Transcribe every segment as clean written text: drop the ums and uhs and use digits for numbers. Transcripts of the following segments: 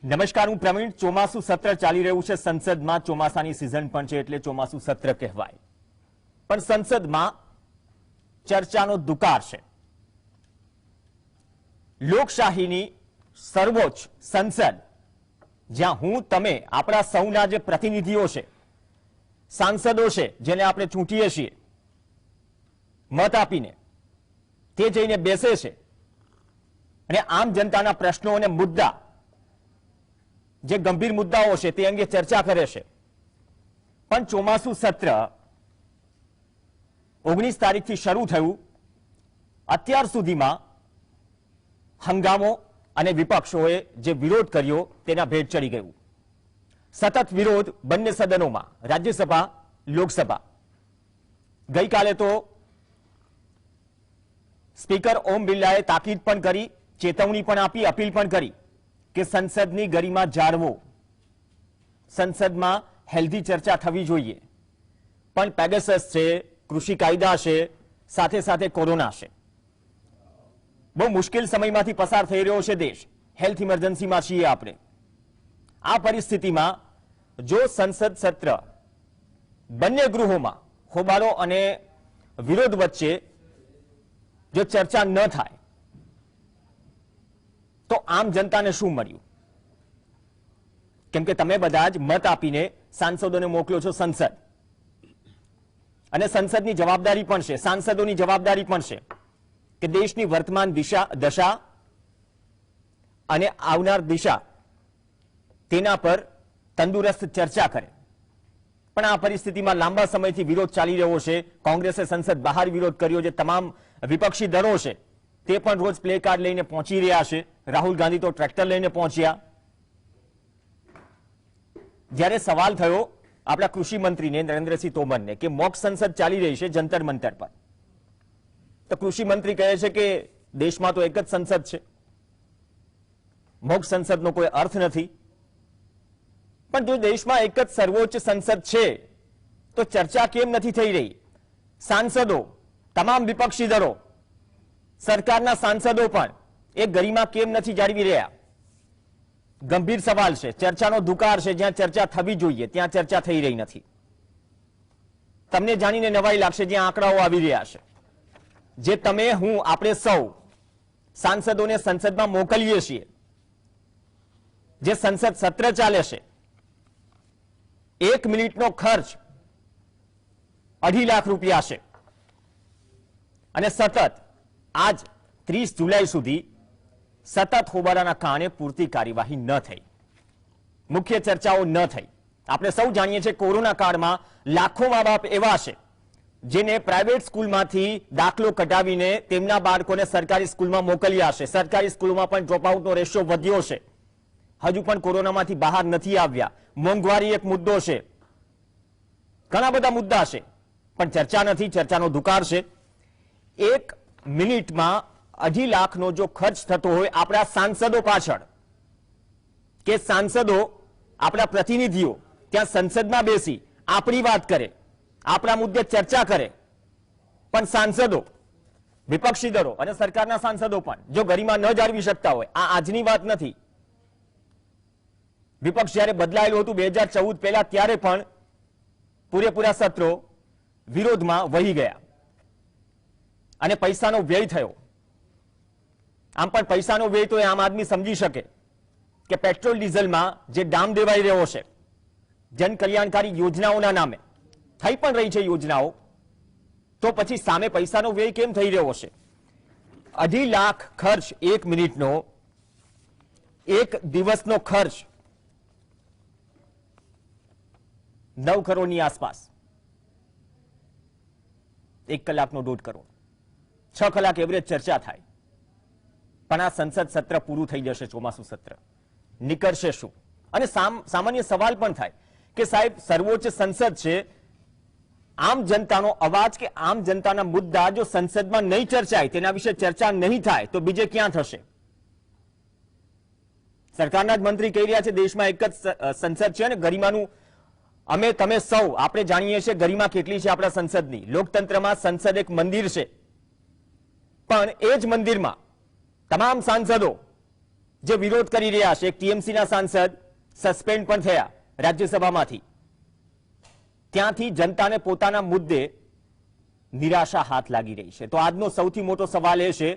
નમસ્કાર, હું પ્રવીણ. ચોમાસુ સત્ર ચાલી રહ્યું છે. સંસદમાં ચોમાસાની સિઝન પણ છે એટલે ચોમાસુ સત્ર કહેવાય. પણ સંસદમાં ચર્ચાનો દુકાર છે. લોકશાહીની સર્વોચ્ચ સંસદ, જ્યાં હું, તમે, આપણા સૌના જે પ્રતિનિધિઓ છે, સાંસદો છે, જેને આપણે ચૂંટીએ છીએ મત આપીને, તે જઈને બેસે છે અને આમ જનતાના પ્રશ્નો અને મુદ્દા, જે ગંભીર મુદ્દાઓ છે તે અંગે ચર્ચા કરે છે. પણ ચોમાસુ સત્ર 19 તારીખથી શરૂ થયું. અત્યાર સુધીમાં હંગામો અને વિપક્ષોએ જે વિરોધ કર્યો તેના ભેટ ચડી ગયું. સતત વિરોધ બંને સદનોમાં, રાજ્યસભા, લોકસભા. ગઈકાલે તો સ્પીકર ઓમ બિરલાએ તાકીદ પણ કરી, ચેતવણી પણ આપી, અપીલ પણ કરી કે સંસદની ગરિમા જાળવો, સંસદમાં હેલ્ધી ચર્ચા થવી જોઈએ. પણ પેગાસસ છે, કૃષિ કાયદા છે, સાથે સાથે કોરોના છે. બહુ મુશ્કેલ સમયમાંથી પસાર થઈ રહ્યો છે દેશ. હેલ્થ ઇમરજન્સીમાં છીએ આપણે. આ પરિસ્થિતિમાં જો સંસદ સત્ર બંને ગૃહોમાં હોબાળો અને વિરોધ વચ્ચે જો ચર્ચા ન થાય તો આમ જનતાને શું મળ્યું? કેમ કે તમે બધા જ મત આપીને સાંસદોને મોકલો છો સંસદ, અને સંસદની જવાબદારી પણ છે, સાંસદોની જવાબદારી પણ છે કે દેશની વર્તમાન દશા અને આવનાર દિશા તેના પર તંદુરસ્ત ચર્ચા કરે. પણ આ પરિસ્થિતિમાં લાંબા સમયથી વિરોધ ચાલી રહ્યો છે. કોંગ્રેસે સંસદ બહાર વિરોધ કર્યો. જે તમામ વિપક્ષી દળો છે તે પણ રોજ પ્લે કાર્ડ લઈને પહોંચી રહ્યા છે. રાહુલ ગાંધી તો ટ્રેક્ટર લઈને પહોંચ્યા. જ્યારે સવાલ થયો આપણા કૃષિ મંત્રીને નરેન્દ્રસિંહ તોમરને કે મોક સંસદ ચાલી રહી છે જંતર મંતર પર, તો કૃષિ મંત્રી કહે છે કે દેશમાં તો એક જ સંસદ છે, મોક સંસદનો કોઈ અર્થ નથી. પણ જો દેશમાં એક જ સર્વોચ્ચ સંસદ છે તો ચર્ચા કેમ નથી થઈ રહી? સાંસદો, તમામ વિપક્ષી દળો, સરકારના સાંસદો પણ એ ગરિમા કેમ નથી જાળવી રહ્યા? ગંભીર સવાલ છે, ચર્ચાનો દુકાર છે. જ્યાં ચર્ચા થવી જોઈએ ત્યાં ચર્ચા થઈ રહી નથી. તમને જાણીને નવાઈ લાગશે જ્યાં આંકડાઓ આવી રહ્યા છે, જે તમે, હું, આપણે સૌ સાંસદોને સંસદમાં મોકલીએ છીએ. જે સંસદ સત્ર ચાલે છે, 1 મિનિટનો ખર્ચ 2.5 લાખ રૂપિયા છે. અને સતત આજ 30 જુલાઈ સુધી સતત હોબાળાના કારણે પૂરતી કાર્યવાહી ન થઈ, મુખ્ય ચર્ચાઓ ન થઈ. આપણે સૌ જાણીએ છીએ કોરોના કાળમાં લાખો મા બાપ એવા છે જેને પ્રાઇવેટ સ્કૂલમાંથી દાખલો કઢાવીને તેમના બાળકોને સરકારી સ્કૂલમાં મોકલ્યા છે. સરકારી સ્કૂલોમાં પણ ડ્રોપઆઉટનો રેશિયો વધ્યો છે. હજુ પણ કોરોનામાંથી બહાર નથી આવ્યા. મોંઘવારી એક મુદ્દો છે. ઘણા બધા મુદ્દા છે પણ ચર્ચા નથી. ચર્ચાનો દુકાર છે. 1 મિનિટમાં 2.5 લાખનો જો ખર્ચ થતો હોય આપણા સાંસદો પાછળ, કે સાંસદો, આપણા પ્રતિનિધિઓ ત્યાં સંસદમાં બેસી આપણી વાત કરે, આપણા મુદ્દે ચર્ચા કરે, પણ સાંસદો, વિપક્ષી દળો અને સરકારના સાંસદો પણ જો ગરિમા ન જાળવી શકતા હોય, આ આજની વાત નથી. વિપક્ષ જ્યારે બદલાયેલું હતું 2014 પહેલા, ત્યારે પણ પૂરેપૂરા સત્રો વિરોધમાં વહી ગયા અને પૈસાનો વ્યય થયો. આમ પણ પૈસાનો વ્યય તો આમ આદમી સમજી શકે કે પેટ્રોલ ડીઝલમાં જે દામ દેવાઈ રહ્યો છે, જન કલ્યાણકારી યોજનાઓના નામે થઈ પણ રહી છે યોજનાઓ, તો પછી સામે પૈસાનો વ્યય કેમ થઈ રહ્યો છે? 2.5 લાખ ખર્ચ 1 મિનિટનો, 1 દિવસનો ખર્ચ 9 કરોડની આસપાસ, 1 કલાકનો 1.5 કરોડ, 6 કલાક એવરેજ ચર્ચા થાય. પણ આ સંસદ સત્ર પૂરું થઈ જશે, ચોમાસુ સત્ર નીકળશે શું? અને સામાન્ય સવાલ પણ થાય કે સાહેબ, સર્વોચ્ચ સંસદ છે, આમ જનતાનો અવાજ કે આમ જનતાના મુદ્દા જો સંસદમાં નહીં ચર્ચાય, તેના વિશે ચર્ચા નહીં થાય, તો બીજે ક્યાં થશે? સરકારના જ મંત્રી કહી રહ્યા છે દેશમાં એક જ સંસદ છે અને ગરિમાનું અમે, તમે સૌ, આપણે જાણીએ છીએ ગરિમા કેટલી છે આપણા સંસદની. લોકતંત્રમાં સંસદ એક મંદિર છે, પણ એ જ મંદિરમાં તમામ સાંસદો જે વિરોધ કરી રહ્યા છે, એક ટીએમસી ના સાંસદ સસ્પેન્ડ પણ થયા રાજ્યસભામાંથી, ત્યાંથી જનતાને પોતાના મુદ્દે નિરાશા હાથ લાગી રહી છે. તો આજનો સૌથી મોટો સવાલ એ છે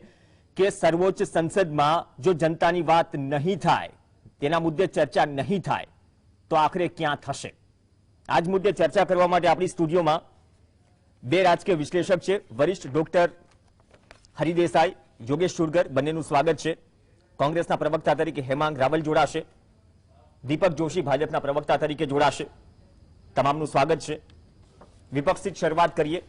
કે સર્વોચ્ચ સંસદમાં જો જનતાની વાત નહીં થાય, તેના મુદ્દે ચર્ચા નહીં થાય, તો આખરે ક્યાં થશે? આજ મુદ્દે ચર્ચા કરવા માટે આપણી સ્ટુડિયોમાં બે રાજકીય વિશ્લેષક છે. વરિષ્ઠ ડોક્ટર હરિદેસાઈ, યોગેશ સુરગર, બંનેનું સ્વાગત છે. કોંગ્રેસના પ્રવક્તા તરીકે હેમાંગ રાવલ જોડાશે, દીપક જોશી ભાજપના પ્રવક્તા તરીકે જોડાશે. તમામનું સ્વાગત છે. વિપક્ષથી શરૂઆત કરીએ.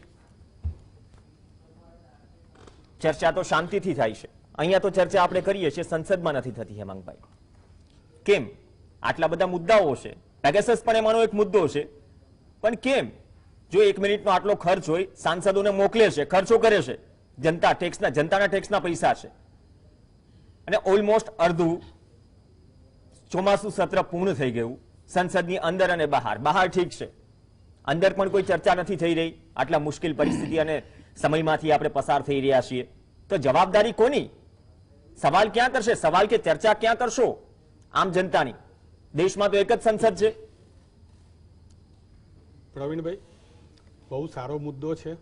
ચર્ચા તો શાંતિથી થાય છે, અહીંયા તો ચર્ચા આપણે કરીએ છીએ, સંસદમાં નથી થતી. હેમાંગભાઈ, કેમ? આટલા બધા મુદ્દાઓ છે, પેગાસસ પણ એમાંનો એક મુદ્દો છે, પણ કેમ? જો 1 મિનિટનો આટલો ખર્ચ હોય, સાંસદોને મોકલે છે, ખર્ચો કરે છે, જનતાના ટેક્સના પૈસા છે, અને ઓલમોસ્ટ અડધું ચોમાસુ સત્ર પૂર્ણ થઈ ગયું, સંસદની અંદર અને બહાર ઠીક છે, અંદર પણ કોઈ ચર્ચા નથી થઈ રહી. આટલા મુશ્કેલ પરિસ્થિતિ અને સમયમાંથી આપણે પસાર થઈ રહ્યા છીએ, તો જવાબદારી કોની? સવાલ ક્યાં કરશે? સવાલ કે ચર્ચા ક્યાં કરશો આમ જનતાની? દેશમાં તો એક જ સંસદ છે. પ્રવીણભાઈ, બહુ સારો મુદ્દો છે,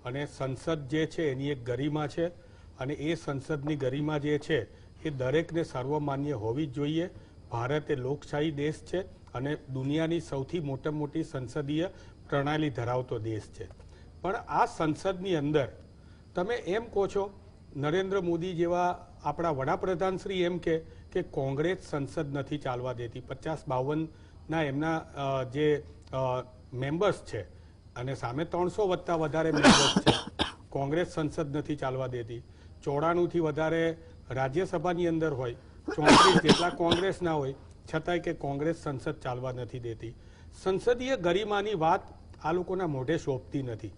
અને સંસદ જે છે એની એક ગરિમા છે, અને એ સંસદની ગરિમા જે છે એ દરેકને સર્વમાન્ય હોવી જ જોઈએ. ભારત એ લોકશાહી દેશ છે અને દુનિયાની સૌથી મોટી સંસદીય પ્રણાલી ધરાવતો દેશ છે. પણ આ સંસદની અંદર તમે એમ કહો છો, નરેન્દ્ર મોદી જેવા આપણા વડાપ્રધાન શ્રી એમ કે કોંગ્રેસ સંસદ નથી ચાલવા દેતી. 50-52 એમના જે મેમ્બર્સ છે, અને સામે 300 વત્તા વધારે મેમ્બર્સ છે. કોંગ્રેસ સંસદ નથી ચાલવા દેતી. 94થી વધારે રાજ્યસભાની અંદર હોય, 34 જેટલા કોંગ્રેસના હોય, છતાંય કે કોંગ્રેસ સંસદ ચાલવા નથી દેતી. સંસદીય ગરિમાની વાત આ લોકોના મોઢે શોભતી નથી.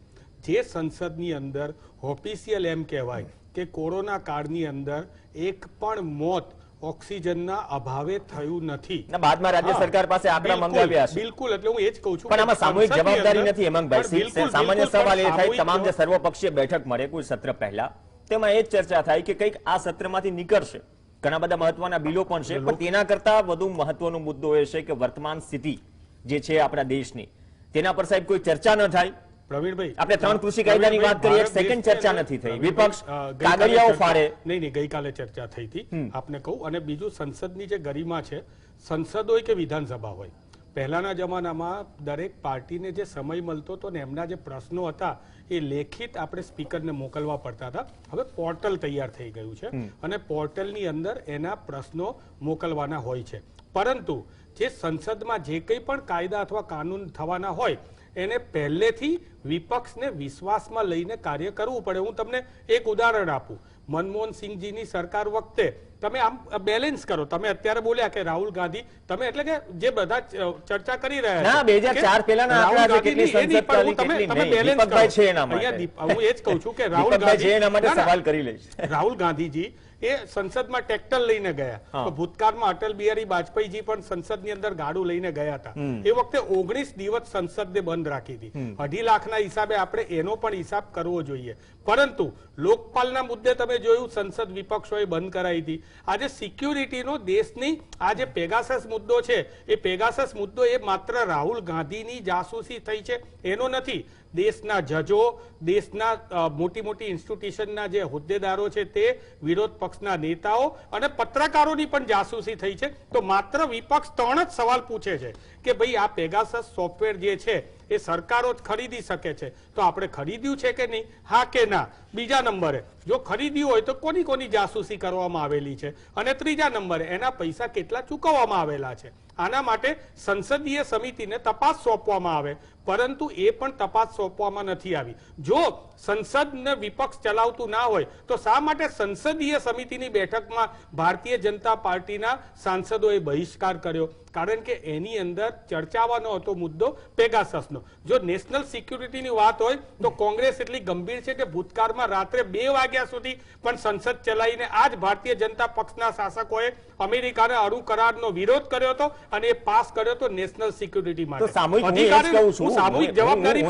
જે સંસદની અંદર ઓફિશિયલ એમ કહેવાય કે કોરોના કાળની અંદર એક પણ મોત ઓક્સિજનના અભાવે થયું નથી. બાદમાં રાજ્ય સરકાર પાસે આંકડા મંગાવ્યા છે. બિલકુલ, એટલે હું એ જ કહું છું, પણ આમાં સામૂહિક જવાબદારી નથી. હેમાંગભાઈ, સામાન્ય સવાલ એ થાય, તમામ જે સર્વપક્ષીય બેઠક મળે કોઈ સત્ર પહેલા, તેમાં એ જ ચર્ચા થાય કે કંઈક આ સત્રમાંથી નીકળશે. ઘણા બધા મહત્વના બિલો પણ છે, પણ તેના કરતા વધુ મહત્વનો મુદ્દો એ છે કે વર્તમાન સ્થિતિ જે છે આપણા દેશની, તેના પર સાહેબ કોઈ ચર્ચા ન થાય. પ્રવીણભાઈ, આપણે 3 કૃષિ કાયદાની વાત કરીએ, એક સેકન્ડ ચર્ચા નથી થઈ. વિપક્ષ કાગળિયાઓ ફાડે. નહીં, ગઈકાલે ચર્ચા થઈ હતી, આપને કહું. અને બીજું, સંસદની જે ગરિમા છે, સંસદ હોય કે વિધાનસભા હોય, પહેલાના જમાનામાં દરેક પાર્ટીને જે સમય મળતો હતો ને એમના જે પ્રશ્નો હતા એ લેખિત આપણે સ્પીકરને મોકલવા પડતા હતા. હવે પોર્ટલ તૈયાર થઈ ગયું છે, અને પોર્ટલની અંદર એના પ્રશ્નો મોકલવાના હોય છે. પરંતુ જે સંસદમાં જે કંઈ પણ કાયદા અથવા કાનૂન થવાના હોય એને પહેલેથી વિપક્ષને વિશ્વાસમાં લઈને કાર્ય કરવું પડે. હું તમને એક ઉદાહરણ આપું. મનમોહન સિંહજીની સરકાર વખતે તમે આમ બેલેન્સ કરો. તમે અત્યારે બોલ્યા કે રાહુલ ગાંધી, તમે એટલે કે જે બધા ચર્ચા કરી રહ્યા ના, 2004 પહેલાના આંકડા છે, કેટલી સંસદ ચાલી, કેટલી નહીં. દીપકભાઈ છે એના માટે. હું એ જ કહું છું કે રાહુલ ગાંધી એના માટે સવાલ કરી લઈશ. રાહુલ ગાંધીજી એ સંસદમાં ટ્રેક્ટર લઈને ગયા. તો ભૂતકાળમાં અટલ બિહારી વાજપેયીજી પણ સંસદની અંદર ગાડું લઈને ગયા હતા. એ વખતે 19 દિવસ સંસદને બંધ રાખી હતી. 2.5 લાખના હિસાબે આપણે એનો પણ હિસાબ કરવો જોઈએ. પરંતુ લોકપાલના મુદ્દે તમે જોયું, સંસદ વિપક્ષોએ બંધ કરાવી હતી. આજે સિક્યુરિટીનો દેશની આ જે પેગાસસ મુદ્દો છે, એ પેગાસસ મુદ્દો એ માત્ર રાહુલ ગાંધીની જાસૂસી થઈ છે એનો નથી. દેશના જજો, દેશના મોટી ઇન્સ્ટિટ્યુશનના જે હોદ્દેદારો છે તે, વિરોધ પક્ષના નેતાઓ અને પત્રકારોની પણ જાસૂસી થઈ છે. તો માત્ર વિપક્ષ 3 જ સવાલ પૂછે છે કે ભાઈ આ પેગાસસ સોફ્ટવેર જે છે એ સરકારો જ ખરીદી શકે છે, તો આપણે ખરીદ્યું છે કે નહીં, હા કે ના. બીજા નંબરે, જો ખરીદ્યું હોય તો કોની જાસૂસી કરવામાં આવેલી છે, અને ત્રીજા નંબરે એના પૈસા કેટલા ચૂકવવામાં આવેલા છે. આના માટે સંસદીય સમિતિને તપાસ સોંપવામાં આવે, પરંતુ એ પણ તપાસ સોંપવામાં નથી આવી. જો સંસદને વિપક્ષ ચલાવતું ના હોય તો શા માટે સંસદીય સમિતિની બેઠકમાં ભારતીય જનતા પાર્ટીના સાંસદોએ બહિષ્કાર કર્યો? કારણ કે એની અંદર ચર્ચાવાનો હતો મુદ્દો પેગાસસનો. જો નેશનલ સિક્યુરિટીની વાત હોય તો કોંગ્રેસ એટલી ગંભીર છે કે ભૂતકાળમાં રાત્રે 2 વાગ્યા સુધી પણ સંસદ ચલાવીને આજ ભારતીય જનતા પક્ષના શાસકોએ અમેરિકાના અણુ કરારનો વિરોધ કર્યો હતો અને એ પાસ કર્યો હતો નેશનલ સિક્યુરિટી માટે. સામૂહિક જવાબદારી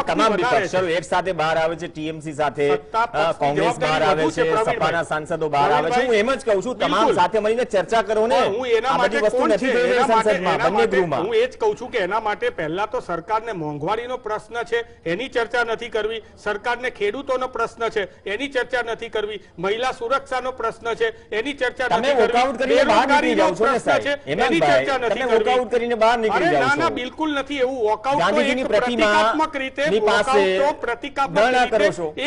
તમામ વિપક્ષો એક સાથે બહાર આવે છે, ટીએમસી સાથે કોંગ્રેસ બહાર આવે છે, સપાના સાંસદો બહાર આવે છે. હું એમ જ કહું છું તમામ સાથે મળીને ચર્ચા કરો ને. હું એના માટે વસ્તુ નથી થઈ રહી સંસદમાં, બંને ગૃહમાં. હું એ જ કહું છું કે એના માટે પહેલા તો સરકારને મોંઘવારીનો પ્રશ્ન છે એની ચર્ચા નથી કરવી, સરકારને ખેડૂતોનો પ્રશ્ન છે એની ચર્ચા નથી કરવી, મહિલા સુરક્ષાનો પ્રશ્ન છે એની ચર્ચા નથી કરવી, બેરોજગારીનો પ્રશ્ન છે એની ચર્ચા નથી કરવી. ના ના બિલકુલ નથી એવું. વોકઆઉટ તો એક પ્રતિકાત્મક રીતે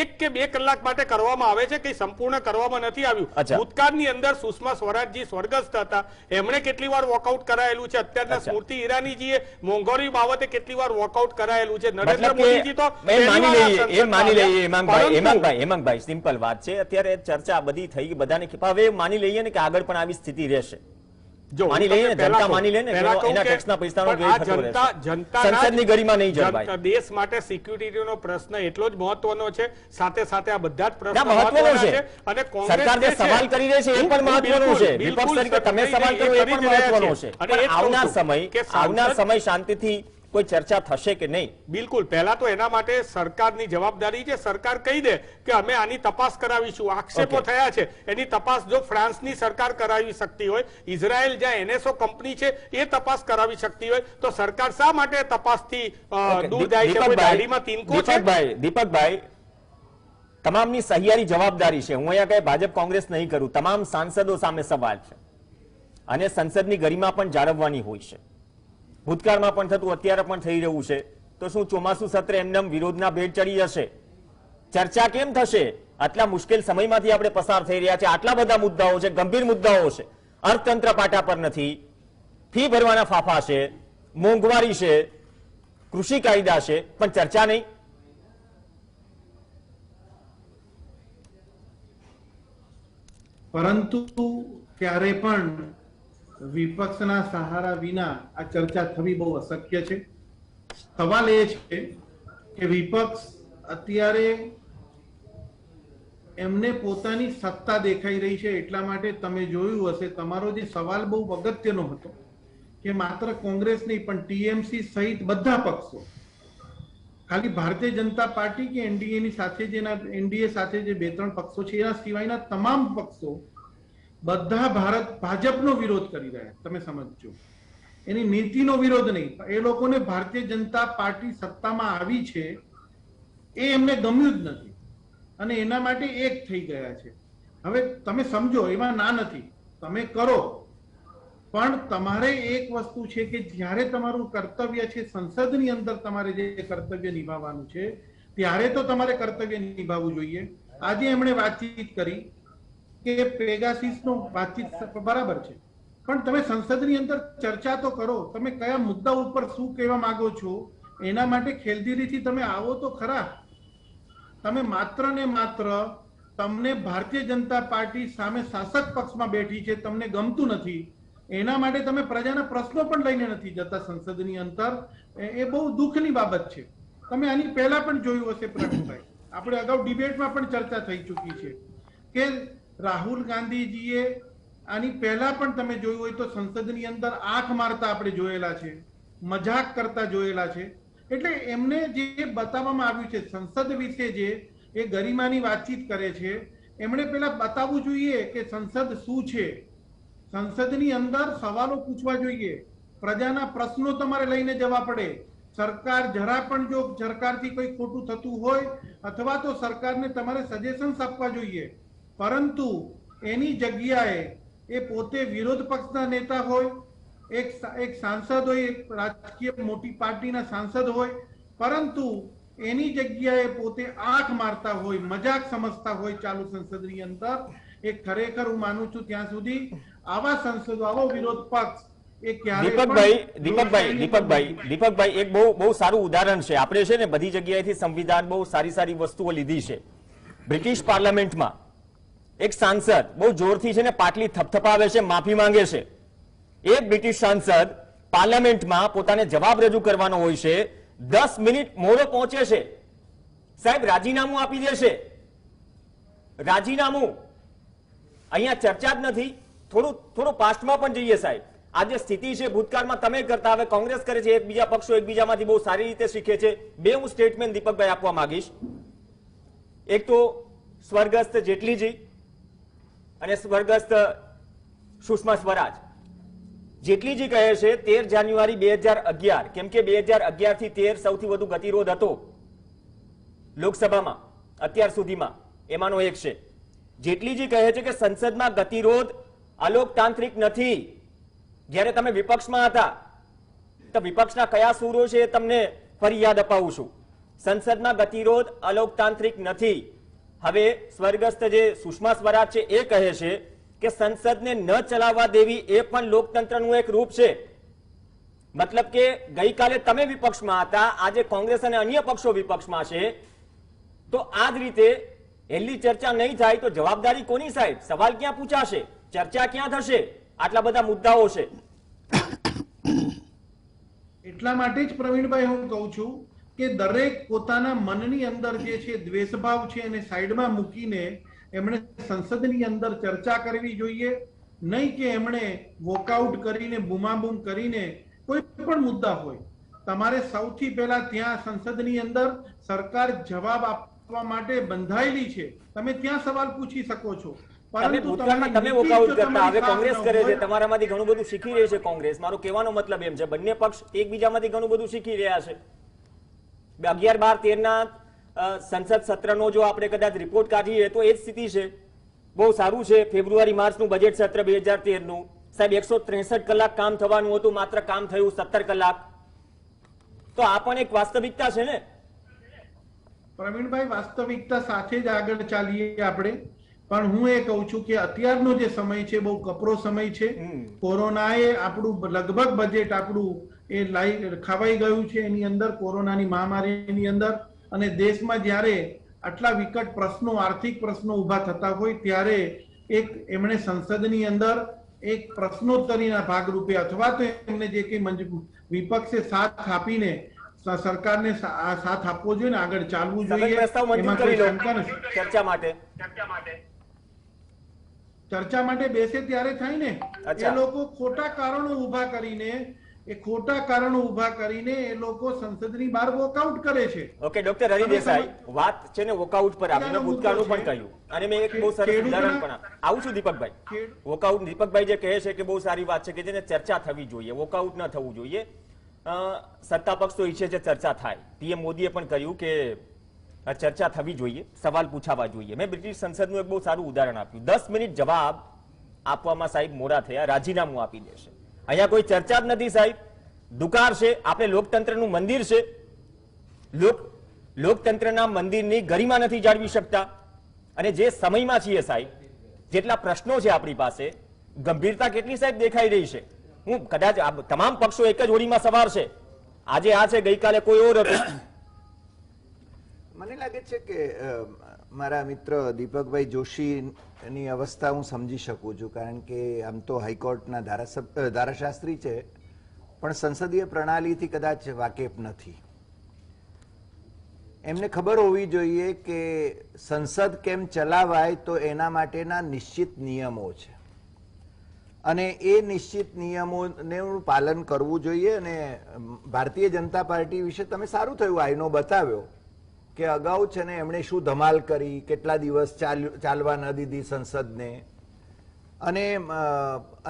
એક કે 2 કલાક માટે કરવામાં આવે છે, કઈ સંપૂર્ણ કરવામાં નથી આવ્યું. ભૂતકાળની અંદર સુષ્મા સ્વરાજજી સ્વર્ગસ્થ હતા, એમણે કેટલી વાર વોકઆઉટ કરાયેલું છે. અત્યારના સ્મૃતિ ઈરાનીજીએ મોંઘવારી બાબતે કેટલી વાર વોકઆઉટ કરાયેલું છે. નરેન્દ્ર મોદીજી તો માની લઈએ હેમાંગભાઈ સિમ્પલ વાત છે. અત્યારે ચર્ચા બધી થઈ, બધાને હવે માની લઈએ ને કે આગળ પણ આવી સ્થિતિ રહેશે. માની લઈએ જનતા માની લે ને એના ટેક્સના પૈસાનો વ્યય થતો રહેશે. સંસદની ગરિમા નહીં જળવાય. દેશ માટે સિક્યુરિટીનો પ્રશ્ન એટલો જ મહત્વનો છે, સાથે સાથે આ બધા જ પ્રશ્નો મહત્વનો છે. અને સરકાર જે સવાલ કરી રહી છે એ પણ મહત્વનો છે. વિપક્ષ તરીકે તમે સવાલ કરો એ પણ મહત્વનો છે. પણ આવનાર સમય શાંતિથી કોઈ ચર્ચા થશે કે નહીં? બિલકુલ. પહેલા તો એના માટે સરકારની જવાબદારી છે. સરકાર કહી દે કે અમે આની તપાસ કરાવીશું. આક્ષેપો થયા છે એની તપાસ જો ફ્રાન્સની સરકાર કરાવી શકતી હોય, ઇઝરાયલ જ્યાં એનએસઓ કંપની છે એ તપાસ કરાવી શકતી હોય, તો સરકાર શા માટે તપાસથી દૂર જાય છે? દાઢીમાં તિનકો છે. દીપકભાઈ, તમામની સહિયારી જવાબદારી છે. હું અહીંયા કઈ ભાજપ કોંગ્રેસ નહીં કરું. તમામ સાંસદો સામે સવાલ છે અને સંસદની ગરિમા પણ જાળવવાની હોય છે. ભૂતકાળમાં પણ થતું, અત્યારે પણ થઈ રહ્યું છે. તો શું ચોમાસુ સત્ર એમને વિરોધના ભેટ ચડી જશે? ચર્ચા કેમ થશે? આટલા મુશ્કેલ સમયમાંથી આપણે પસાર થઈ રહ્યા છે. આટલા બધા મુદ્દાઓ છે, ગંભીર મુદ્દાઓ છે. અર્થતંત્ર પાટા પર નથી, ફી ભરવાના ફાફા છે, મોંઘવારી છે, કૃષિ કાયદા છે, પણ ચર્ચા નહીં. પરંતુ ક્યારે પણ વિપક્ષના સહારા વિના આ ચર્ચા થવી બહુ અશક્ય છે. સવાલ એ છે કે વિપક્ષ અત્યારે એમને પોતાની સત્તા દેખાઈ રહી છે, એટલા માટે તમે જોયું હશે તમારો જે સવાલ બહુ અગત્યનો હતો કે માત્ર કોંગ્રેસ નહીં પણ ટીએમસી સહિત બધા પક્ષો, ખાલી ભારતીય જનતા પાર્ટી કે એનડીએ સાથે એનડીએ સાથે જે 2-3 પક્ષો છે એના સિવાયના તમામ પક્ષો બધા ભાજપનો વિરોધ કરી રહ્યા. તમે સમજો, એની નીતિનો વિરોધ નહીં. એ લોકોને ભારતીય જનતા પાર્ટી સત્તામાં આવી છે એ એમને ગમ્યું જ નથી અને એના માટે એક થઈ ગયા છે. હવે તમે સમજો, એમાં ના નથી, તમે કરો, પણ તમારે એક વસ્તુ છે કે જ્યારે તમારું કર્તવ્ય છે સંસદની અંદર, તમારે જે કર્તવ્ય નિભાવવાનું છે ત્યારે તો તમારે કર્તવ્ય નિભાવવું જોઈએ. આજે એમણે વાતચીત કરી કે પેગાસિસનો વાતચીત બરાબર છે, પણ તમે સંસદની અંદર ચર્ચા તો કરો. તમે કયા મુદ્દા ઉપર શું કહેવા માંગો છો એના માટે ખેલદિલીથી તમે આવો તો ખરા. તમે માત્ર ને માત્ર તમને ભારતીય જનતા પાર્ટી સામે શાસક પક્ષમાં બેઠી છે, તમને ગમતું નથી, એના માટે તમે પ્રજાના પ્રશ્નો પણ લઈને નથી જતા સંસદની અંદર. એ બહુ દુઃખની બાબત છે. તમે આની પહેલા પણ જોયું હશે પ્રવીણભાઈ, આપણે અગાઉ ડિબેટમાં પણ ચર્ચા થઈ ચૂકી છે કે રાહુલ ગાંધીજીએ આની પહેલા પણ તમે જોયું હોય તો સંસદની અંદર આંખ મારતા આપણે જોયેલા છે, મજાક કરતા જોયેલા છે. એટલે એમને જે બતાવવામાં આવ્યું છે સંસદ વિશે, જે એ ગરિમાની વાતચીત કરે છે, એમણે પહેલા બતાવવું જોઈએ કે સંસદ શું છે. સંસદની અંદર સવાલો પૂછવા જોઈએ, પ્રજાના પ્રશ્નો તમારે લઈને જવા પડે. સરકાર જરા પણ જો સરકારથી કોઈ ખોટું થતું હોય અથવા તો સરકારને તમારે સજેશન્સ આપવા જોઈએ, પરંતુ એની જગ્યાએ એ પોતે વિરોધ પક્ષના નેતા હોય, એક સાંસદ હોય, એક રાજકીય મોટી પાર્ટીના સાંસદ હોય, પરંતુ એની જગ્યાએ પોતે આંખ મારતા હોય, મજાક સમજતા હોય ચાલુ સંસદની અંદર. એ ખરેખર હું માનું છું ત્યાં સુધી આવા સંસદો, આવો વિરોધ પક્ષ દીપકભાઈ એક બહુ સારું ઉદાહરણ છે. આપણે છે ને બધી જગ્યાએથી સંવિધાન બહુ સારી વસ્તુઓ લીધી છે. બ્રિટિશ પાર્લામેન્ટમાં એક સાંસદ બહુ જોરથી છે ને પાટલી થપથપાવે છે, માફી માંગે છે, એક બ્રિટિશ સાંસદ પાર્લામેન્ટમાં પોતાને જવાબ રજૂ કરવાનો હોય છે, 10 મિનિટ મોડો પહોંચે છે. સાહેબ રાજીનામું આપી દેશે. રાજીનામું, અહીંયા ચર્ચા જ નથી. થોડું પાસ્ટમાં પણ જઈએ સાહેબ. આજે સ્થિતિ છે, ભૂતકાળમાં તમે કરતા, હવે કોંગ્રેસ કરે છે. એકબીજા પક્ષો એકબીજામાંથી બહુ સારી રીતે શીખે છે. બે હું સ્ટેટમેન્ટ દીપકભાઈ આપવા માંગીશ. એક તો સ્વર્ગસ્થ જેટલીજી અને સ્વર્ગસ્થ સુષ્મા સ્વરાજ. જેટલીજી કહે છે 13 જાન્યુઆરી 2011, કેમ કે 2011 થી 13 સૌથી વધુ ગતિરોધ હતો લોકસભામાં અત્યાર સુધીમાં, એમાંનો એક છે. જેટલીજી કહે છે કે સંસદમાં ગતિરોધ અલોકતાંત્રિક નથી. જ્યારે તમે વિપક્ષમાં હતા તો વિપક્ષના કયા સૂરો છે એ તમને ફરી યાદ અપાવું છું. સંસદમાં ગતિરોધ અલોકતાંત્રિક નથી. હવે સ્વર્ગસ્થ જે સુષ્મા સ્વરાજ છે એ કહે છે કે સંસદને ન ચલાવવા દેવી એ પણ લોકતંત્રનું એક રૂપ છે. મતલબ કે ગઈકાલે તમે વિપક્ષમાં હતા, આજે કોંગ્રેસ અને અન્ય પક્ષો વિપક્ષમાં છે. તો આ જ રીતે હેલ્લી ચર્ચા નહીં થાય તો જવાબદારી કોની સાહેબ? સવાલ ક્યાં પૂછાશે? ચર્ચા ક્યાં થશે? આટલા બધા મુદ્દાઓ છે. એટલા માટે જ પ્રવીણભાઈ હું કહું છું કે દરેક પોતાના મનની અંદર જે છે દ્વેષભાવ છે એને સાઈડમાં મૂકીને એમણે સંસદની અંદર ચર્ચા કરવી જોઈએ. નહીં કે એમણે વોકઆઉટ કરીને બૂમાબૂમ કરીને કોઈ પણ મુદ્દા હોય, તમારે સૌથી પહેલા ત્યાં સંસદની અંદર સરકાર જવાબ આપવા માટે બંધાયેલી છે, તમે ત્યાં સવાલ પૂછી શકો છો. તમે ભૂતકાળમાં તમે વોકઆઉટ કરતા, હવે કોંગ્રેસ કરે છે. તમારામાંથી ઘણું બધું શીખી રહી છે કોંગ્રેસ. મારો કહેવાનો મતલબ એમ છે બંને પક્ષ એકબીજામાંથી ઘણું બધું શીખી રહ્યા છે. 11, 12, 13 ના સંસદ સત્રનો જો આપણે કદાચ રિપોર્ટ કાઢીએ તો એ જ સ્થિતિ છે. બહુ સારું છે. ફેબ્રુઆરી માર્ચનું બજેટ સત્ર 2013નું સાહેબ 163 કલાક કામ થવાનું હતું, માત્ર કામ થયું 17 કલાક. તો આ પણ એક વાસ્તવિકતા છે ને પ્રવીણભાઈ? વાસ્તવિકતા સાથે જ આગળ ચાલીએ આપણે. પણ હું એ કહું છું કે અત્યારનો જે સમય છે બહુ કપરો સમય છે. કોરોનાએ આપણું લગભગ બજેટ આપણું એ ખવાઈ ગયું છે એની અંદર, કોરોનાની મહામારીની અંદર. અને દેશમાં જ્યારે આટલા વિકટ પ્રશ્નો, આર્થિક પ્રશ્નો ઉભા થતા હોય ત્યારે એક એમણે સંસદની અંદર એક પ્રશ્નોત્તરીના ભાગરૂપે અથવા તો એમને જે કંઈ વિપક્ષે સાથ આપીને સરકારને સાથ આપવો જોઈએ ને આગળ ચાલવું જોઈએ. ચર્ચા માટે બેસે ત્યારે થાય ને. એ લોકો ખોટા કારણો ઉભા કરીને એ લોકો સંસદની બહાર વોકઆઉટ કરે છે. ઓકે ડોક્ટર હરિ દેસાઈ, વાત છે ને વોકઆઉટ પર આવી. મેં ભૂતકાળનું પણ કહ્યું અને મેં એક બહુ સરસ ઉદાહરણ પણ આવું છું. દીપકભાઈ, વોકઆઉટ દીપકભાઈ જે કહે છે કે બહુ સારી વાત છે કે જેને ચર્ચા થવી જોઈએ, વોકઆઉટ ન થવું જોઈએ. સત્તા પક્ષ તો ઈચ્છે છે ચર્ચા થાય. પીએમ મોદીએ પણ કહ્યું કે ચર્ચા થવી જોઈએ, સવાલ પૂછાવા જોઈએ. મેં બ્રિટિશ સંસદનું એક બહુ સારું ઉદાહરણ આપ્યું. 10 મિનિટ જવાબ આપવામાં સાહેબ મોડા થયા, રાજીનામું આપી દેશે. અહીંયા કોઈ ચર્ચા જ નથી સાહેબ. દુકાર છે. આપણે લોકતંત્રનું મંદિર છે, લોકતંત્રના મંદિરની ગરિમા નથી જાળવી શકતા. અને જે સમયમાં છીએ સાહેબ, જેટલા પ્રશ્નો છે આપણી પાસે, ગંભીરતા કેટલી સાહેબ દેખાઈ રહી છે. હું કદાચ તમામ પક્ષો એક જ હોડીમાં સવાર છે. આજે આ છે, ગઈકાલે કોઈ ઓર હતું. મને લાગે છે કે મારા મિત્ર દીપકભાઈ જોશીની અવસ્થા હું સમજી શકું છું, કારણ કે આમ તો હાઈકોર્ટના ધારાશાસ્ત્રી છે પણ સંસદીય પ્રણાલીથી કદાચ વાકેફ નથી. એમને ખબર હોવી જોઈએ કે સંસદ કેમ ચલાવાય તો એના માટેના નિશ્ચિત નિયમો છે અને એ નિશ્ચિત નિયમોનું પાલન કરવું જોઈએ. અને ભારતીય જનતા પાર્ટી વિશે તમે સારું થયું આઈનો બતાવ્યો કે અગાઉ છે ને એમણે શું ધમાલ કરી, કેટલા દિવસ ચાલવા ન દીધી સંસદને, અને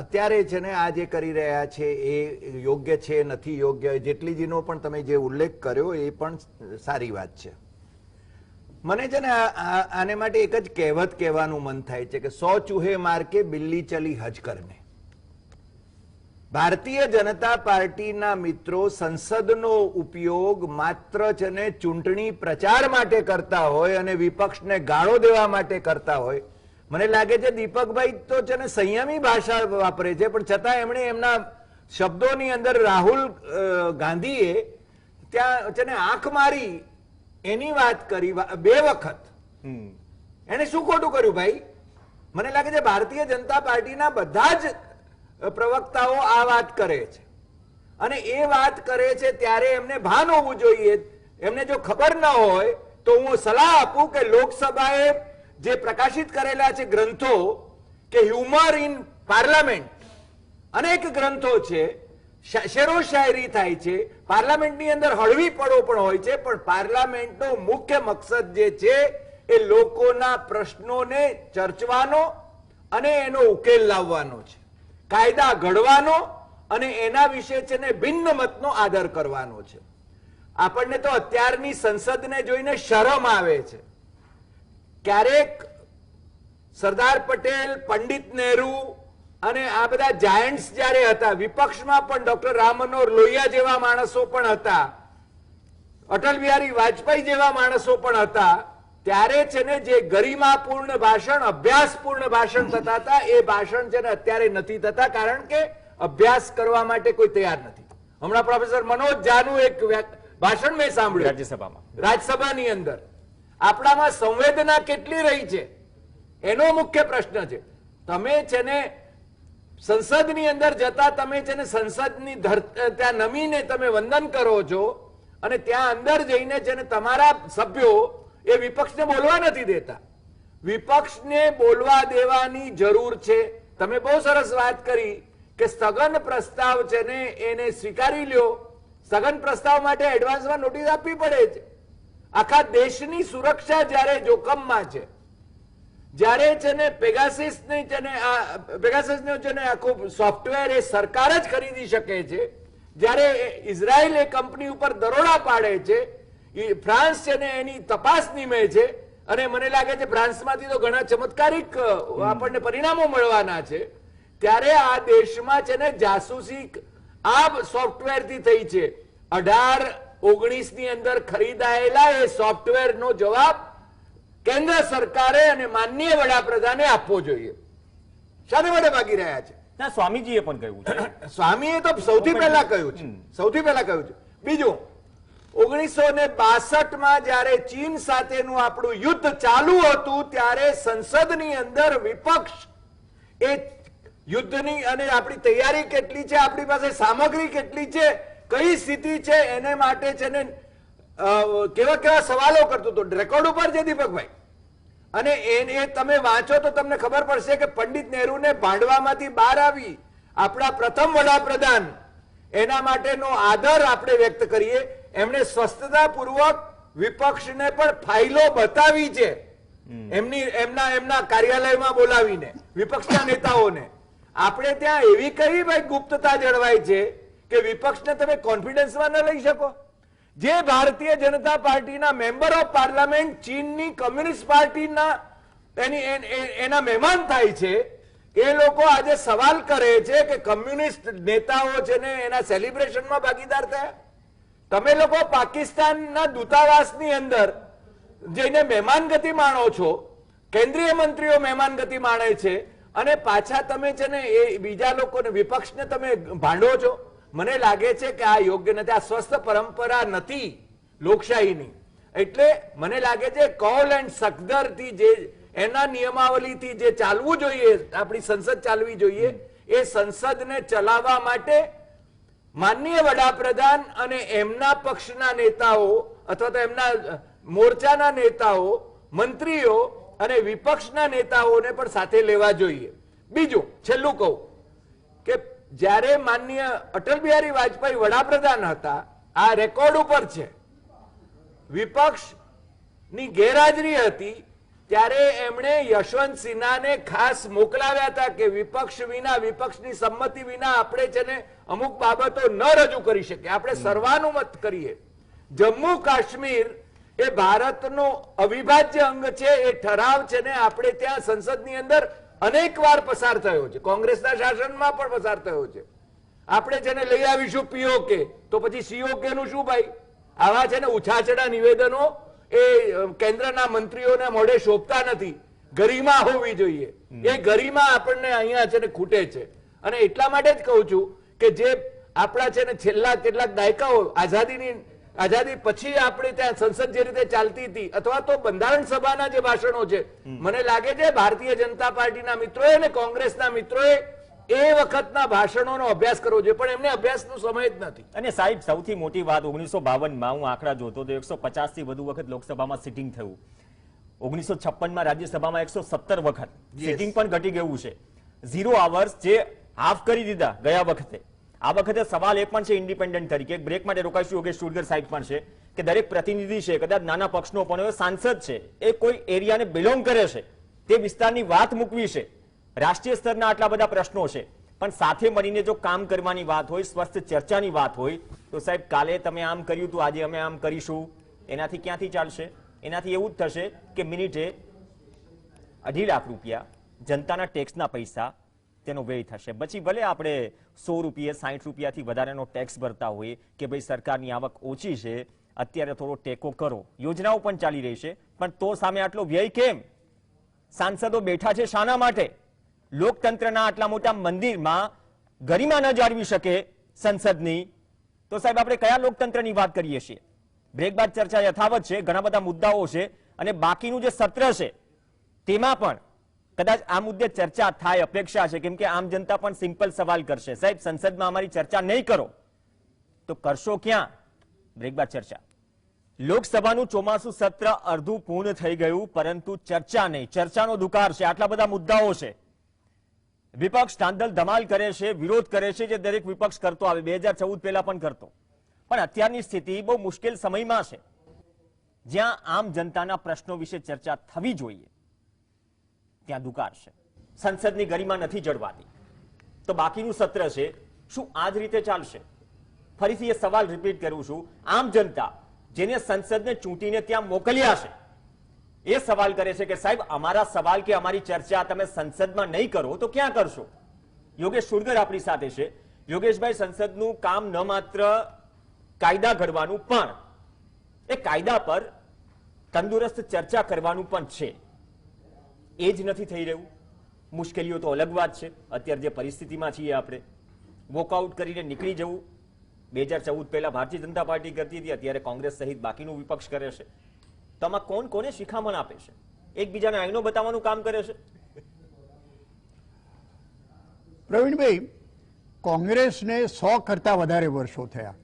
અત્યારે છે ને આ જે કરી રહ્યા છે એ યોગ્ય છે નથી યોગ્ય. જેટલીજીનો પણ તમે જે ઉલ્લેખ કર્યો એ પણ સારી વાત છે. મને છે ને આને માટે એક જ કહેવત કહેવાનું મન થાય છે કે 100 ચૂહે માર કે બિલ્લી ચલી હજ કરને. ભારતીય જનતા પાર્ટીના મિત્રો સંસદનો ઉપયોગ માત્ર છે ને ચૂંટણી પ્રચાર માટે કરતા હોય અને વિપક્ષને ગાળો દેવા માટે કરતા હોય. મને લાગે છે દીપકભાઈ તો છે ને સંયમી ભાષા વાપરે છે, પણ છતાં એમણે એમના શબ્દોની અંદર રાહુલ ગાંધીએ ત્યાં છે ને આંખ મારી એની વાત કરી 2 વખત. એને શું ખોટું કર્યું ભાઈ? મને લાગે છે ભારતીય જનતા પાર્ટીના બધા જ પ્રવક્તાઓ આ વાત કરે છે અને એ વાત કરે છે ત્યારે એમને ભાન હોવું જોઈએ. એમને જો ખબર ન હોય તો હું સલાહ આપું કે લોકસભાએ જે પ્રકાશિત કરેલા છે ગ્રંથો કે હ્યુમર ઇન પાર્લામેન્ટ, અનેક ગ્રંથો છે, શેરો શાયરી થાય છે, પાર્લામેન્ટની અંદર હળવી પડો પણ હોય છે, પણ પાર્લામેન્ટનો મુખ્ય મકસદ જે છે એ લોકોના પ્રશ્નોને ચર્ચવાનો અને એનો ઉકેલ લાવવાનો છે, કાયદા ઘડવાનો અને એના વિશે છે ને ભિન્ન મતનો આદર કરવાનો છે. આપણને તો અત્યારની સંસદને જોઈને શરમ આવે છે. ક્યારેક સરદાર પટેલ, પંડિત નહેરુ અને આ બધા જાયન્ટ્સ જ્યારે હતા, વિપક્ષમાં પણ ડોક્ટર રામ મનોહર લોહિયા જેવા માણસો પણ હતા, અટલ બિહારી વાજપેયી જેવા માણસો પણ હતા, ત્યારે છે ને જે ગરિમાપૂર્ણ ભાષણ, અભ્યાસપૂર્ણ ભાષણ થતા હતા એ ભાષણ છે ને અત્યારે નથી થતા, કારણ કે અભ્યાસ કરવા માટે કોઈ તૈયાર નથી. હમણાં પ્રોફેસર મનોજ ઝાનું એક ભાષણ મેં સાંભળ્યું રાજ્યસભામાં, રાજ્યસભાની અંદર. આપણામાં સંવેદના કેટલી રહી છે એનો મુખ્ય પ્રશ્ન છે. તમે છે ને સંસદની અંદર જતા તમે છે ને સંસદની ત્યાં નમીને તમે વંદન કરો છો અને ત્યાં અંદર જઈને છે ને તમારા સભ્યો એ વિપક્ષને બોલવા નથી દેતા. વિપક્ષને બોલવા દેવાની જરૂર છે. તમે બહુ સરસ વાત કરી કે સ્થગન પ્રસ્તાવ છે ને એને સ્વીકારી લ્યો. સ્થગન પ્રસ્તાવ માટે એડવાન્સમાં નોટિસ આપવી પડે છે. આખા દેશની સુરક્ષા જ્યારે જોખમમાં છે, જ્યારે છે ને પેગાસિસનું છે ને આખું સોફ્ટવેર એ સરકાર જ ખરીદી શકે છે, જ્યારે ઇઝરાયલ એ કંપની ઉપર દરોડા પાડે છે, ફ્રાન્સ છે ને એની તપાસ નીમે છે અને મને લાગે છે ફ્રાન્સમાંથી તો ઘણા ચમત્કારિક આપણને પરિણામો મળવાના છે, ત્યારે આ દેશમાં છે ને જાસૂસી આ સોફ્ટવેરથી થઈ છે. 18-19 ની અંદર ખરીદાયેલા એ સોફ્ટવેરનો જવાબ કેન્દ્ર સરકારે અને માનનીય વડાપ્રધાને આપવો જોઈએ. શાને માટે ભાગી રહ્યા છે? ના, સ્વામીજીએ પણ કહ્યું છે. સ્વામીએ તો સૌથી પહેલા કહ્યું છે, સૌથી પહેલા કહ્યું છે. બીજું, 1962માં જ્યારે ચીન સાથેનું આપણું યુદ્ધ ચાલુ હતું ત્યારે સંસદની અંદર વિપક્ષ એ યુદ્ધની અને આપણી તૈયારી કેટલી છે, આપણી પાસે સામગ્રી કેટલી છે, કઈ સ્થિતિ છે એને માટે છે ને કેવા કેવા સવાલો કરતો હતો. રેકોર્ડ ઉપર છે દીપકભાઈ, અને એ તમે વાંચો તો તમને ખબર પડશે કે પંડિત નહેરુને ભાંડવામાંથી બહાર આવી આપણા પ્રથમ વડાપ્રધાન, એના માટેનો આદર આપણે વ્યક્ત કરીએ. એમણે સ્વસ્થતાપૂર્વક વિપક્ષને પણ ફાઇલો બતાવી છે, એમના કાર્યાલયમાં બોલાવીને વિપક્ષના નેતાઓને. આપણે ત્યાં એવી કઈ ભાઈ ગુપ્તતા જળવાય છે કે વિપક્ષને તમે કોન્ફિડન્સમાં ન લઈ શકો? જે ભારતીય જનતા પાર્ટીના મેમ્બર ઓફ પાર્લામેન્ટ ચીનની કમ્યુનિસ્ટ પાર્ટીના એના મહેમાન થાય છે, એ લોકો આજે સવાલ કરે છે કે કમ્યુનિસ્ટ નેતાઓ છે ને એના સેલિબ્રેશનમાં ભાગીદાર થયા. તમે લોકો પાકિસ્તાનના દૂતાવાસની અંદર જઈને મહેમાનગતિ માણો છો, કેન્દ્રીય મંત્રીઓ મહેમાનગતિ માણે છે અને પાછા તમે છે ને એ બીજા લોકોને, વિપક્ષને તમે ભાંડો છો. મને લાગે છે કે આ યોગ્ય નથી, આ સ્વસ્થ પરંપરા નથી લોકશાહીની. એટલે મને લાગે છે કૌલ એન્ડ સખદરથી જે એના નિયમાવલીથી જે ચાલવું જોઈએ, આપણી સંસદ ચાલવી જોઈએ, એ સંસદને ચલાવવા માટે માનનીય વડાપ્રધાન અને એમના પક્ષના નેતાઓ અથવા તો એમના મોરચાના નેતાઓ, મંત્રીઓ અને વિપક્ષના નેતાઓને પણ સાથે લેવા જોઈએ. બીજું છેલ્લું કહું કે જ્યારે માનનીય અટલ બિહારી વાજપેયી વડાપ્રધાન હતા, આ રેકોર્ડ ઉપર છે, વિપક્ષની ગેરહાજરી હતી ત્યારે એમણે યશવંત સિન્હાને ખાસ મોકલાવ્યા હતા કે વિપક્ષ વિના, વિપક્ષની સંમતિ વિના આપણે છે ને અમુક બાબતો ન રજૂ કરી શકીએ, આપણે સર્વાનુમત કરીએ. જમ્મુ કાશ્મીર એ ભારતનો અવિભાજ્ય અંગ છે. એ ઠરાવ છે ને આપણે ત્યાં સંસદની અંદર અનેક વાર પસાર થયો છે, કોંગ્રેસના શાસનમાં પણ પસાર થયો છે. આપણે જેને લઈ આવીશું પીઓકે, તો પછી સીઓકે નું શું ભાઈ? આવા છે ને ઉછાચડા નિવેદનો એ કેન્દ્રના મંત્રીઓને મોઢે શોભતા નથી. ગરિમા હોવી જોઈએ, એ ગરિમા આપણને અહીંયા છે ને ખૂટે છે. અને એટલા માટે જ કહું છું કે જે આપણા છે ને છેલ્લા કેટલાક દાયકાઓ આઝાદી પછી આપણે ત્યાં સંસદ જે રીતે ચાલતી હતી, અથવા તો બંધારણ સભાના જે ભાષણો છે, મને લાગે છે ભારતીય જનતા પાર્ટીના મિત્રોએ અને કોંગ્રેસના મિત્રોએ એ વખતના ભાષણોનો અભ્યાસ કરવો જોઈએ, પણ એમને અભ્યાસનો સમય જ નથી. અને સાહેબ સૌથી મોટી વાત 1952માં હું આંકડા જોતો તો 150 થી વધુ વખત લોકસભામાં સિટિંગ થયું. 1956માં રાજ્યસભામાં 117 વખત સિટિંગ પણ ઘટી ગયું છે. 0 અવર્સ જે હાફ કરી દીધા ગયા વખતે. આ વખતે સવાલ એ પણ છે ઇન્ડિપેન્ડન્ટ તરીકે, બ્રેક માટે રોકાઈશું, યોગેશ સુરગર સાહેબ પણ છે કે દરેક પ્રતિનિધિ છે, કદાચ નાના પક્ષનો પણ હોય, સાંસદ છે, એ કોઈ એરિયાને બિલોંગ કરે છે, તે વિસ્તારની વાત મૂકવી છે. રાષ્ટ્રીય સ્તરના આટલા બધા પ્રશ્નો છે, પણ સાથે મળીને જો કામ કરવાની વાત હોય, સ્વસ્થ ચર્ચાની વાત હોય, તો સાહેબ કાલે તમે આમ કર્યું હતું, આજે અમે આમ કરીશું, એનાથી ક્યાંથી ચાલશે? એનાથી એવું જ થશે કે મિનિટે 2.5 લાખ રૂપિયા જનતાના ટેક્સના પૈસા તેનો વ્યય થશે. પછી ભલે આપણે 100 રૂપિયા 60 રૂપિયાથી વધારેનો ટેક્સ ભરતા હોઈએ કે ભાઈ સરકારની આવક ઓછી છે, અત્યારે થોડો ટેકો કરો, યોજનાઓ પણ ચાલી રહી છે, પણ તો સામે આટલો વ્યય કેમ? સાંસદો બેઠા છે શાના માટે? લોકતંત્રના આટલા મોટા મંદિરમાં ગરિમા ન જાળવી શકે સંસદની, તો સાહેબ આપણે કયા લોકતંત્રની વાત કરીએ છીએ? બ્રેક બાદ ચર્ચા યથાવત છે, ઘણા બધા મુદ્દાઓ છે, અને બાકીનું જે સત્ર છે તેમાં પણ કદાચ આ મુદ્દે ચર્ચા થાય અપેક્ષા છે, કેમ કે આમ જનતા પણ સિમ્પલ સવાલ કરશે, સાહેબ સંસદમાં અમારી ચર્ચા નહીં કરો તો કરશો ક્યાં? બ્રેક બાદ ચર્ચા. લોકસભાનું ચોમાસું સત્ર અડધું પૂર્ણ થઈ ગયું, પરંતુ ચર્ચા નહીં, ચર્ચાનો દુકાર છે. આટલા બધા મુદ્દાઓ છે, વિપક્ષ ધાંધલ ધમાલ કરે છે, વિરોધ કરે છે, જે દરેક વિપક્ષ કરતો આવે, 2014 પહેલા પણ કરતો, પણ અત્યારની સ્થિતિ બહુ મુશ્કેલ સમયમાં છે, જ્યાં આમ જનતાના પ્રશ્નો વિશે ચર્ચા થવી જોઈએ ત્યાં દુકાર છે. સંસદની ગરિમા નથી જળવાતી, તો બાકીનું સત્ર છે શું આ જ રીતે ચાલશે? ફરીથી એ સવાલ રિપીટ કરું છું, આમ જનતા જેને સંસદને ચૂંટીને ત્યાં મોકલ્યા છે એ સવાલ કરે છે કે સાહેબ અમારા સવાલ કે અમારી ચર્ચા તમે સંસદમાં નહીં કરો તો ક્યાં કરશો? યોગેશ સુરગર આપણી સાથે છે. યોગેશભાઈ, સંસદનું કામ ન માત્ર કાયદા ઘડવાનું, પણ એ કાયદા પર તંદુરસ્ત ચર્ચા કરવાનું પણ છે. એ જ નથી થઈ રહ્યું. મુશ્કેલીઓ તો અલગ વાત છે, અત્યારે જે પરિસ્થિતિમાં છીએ આપણે, વોકઆઉટ કરીને નીકળી જવું 2014 પહેલા ભારતીય જનતા પાર્ટી કરતી હતી, અત્યારે કોંગ્રેસ સહિત બાકીનું વિપક્ષ કરે છે. તો આમાં કોણ કોને શિખામણ આપે છે? એકબીજાને આઈનો બતાવવાનું કામ કરે છે. પ્રવીણભાઈ, કોંગ્રેસને 100 કરતા વધારે વર્ષો થયા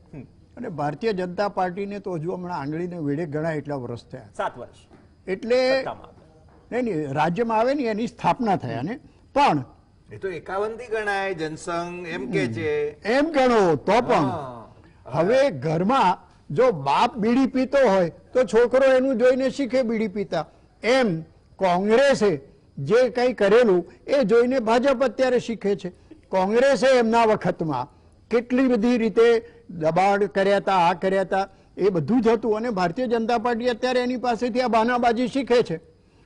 અને ભારતીય જનતા પાર્ટીને તો હજુ હમણાં આંગળીને વેડે ગણાય એટલા વર્ષ થયા. 7 વર્ષ એટલે નહીં, રાજ્યમાં આવે ને એની સ્થાપના થયા ને, પણ એ તો 51 થી ગણાય, જનસંઘ એમ કે છે, એમ ગણો તો પણ હવે ઘરમાં જો બાપ બીડી પીતો હોય તો છોકરો એનું જોઈને શીખે બીડી પીતા. એમ કોંગ્રેસે જે કંઈ કરેલું એ જોઈને ભાજપ અત્યારે શીખે છે. કોંગ્રેસે એમના વખતમાં કેટલી બધી રીતે દબાણ કર્યા હતા, આ કર્યા હતા, એ બધું જ હતું, અને ભારતીય જનતા પાર્ટી અત્યારે એની પાસેથી આ બહાનાબાજી શીખે છે.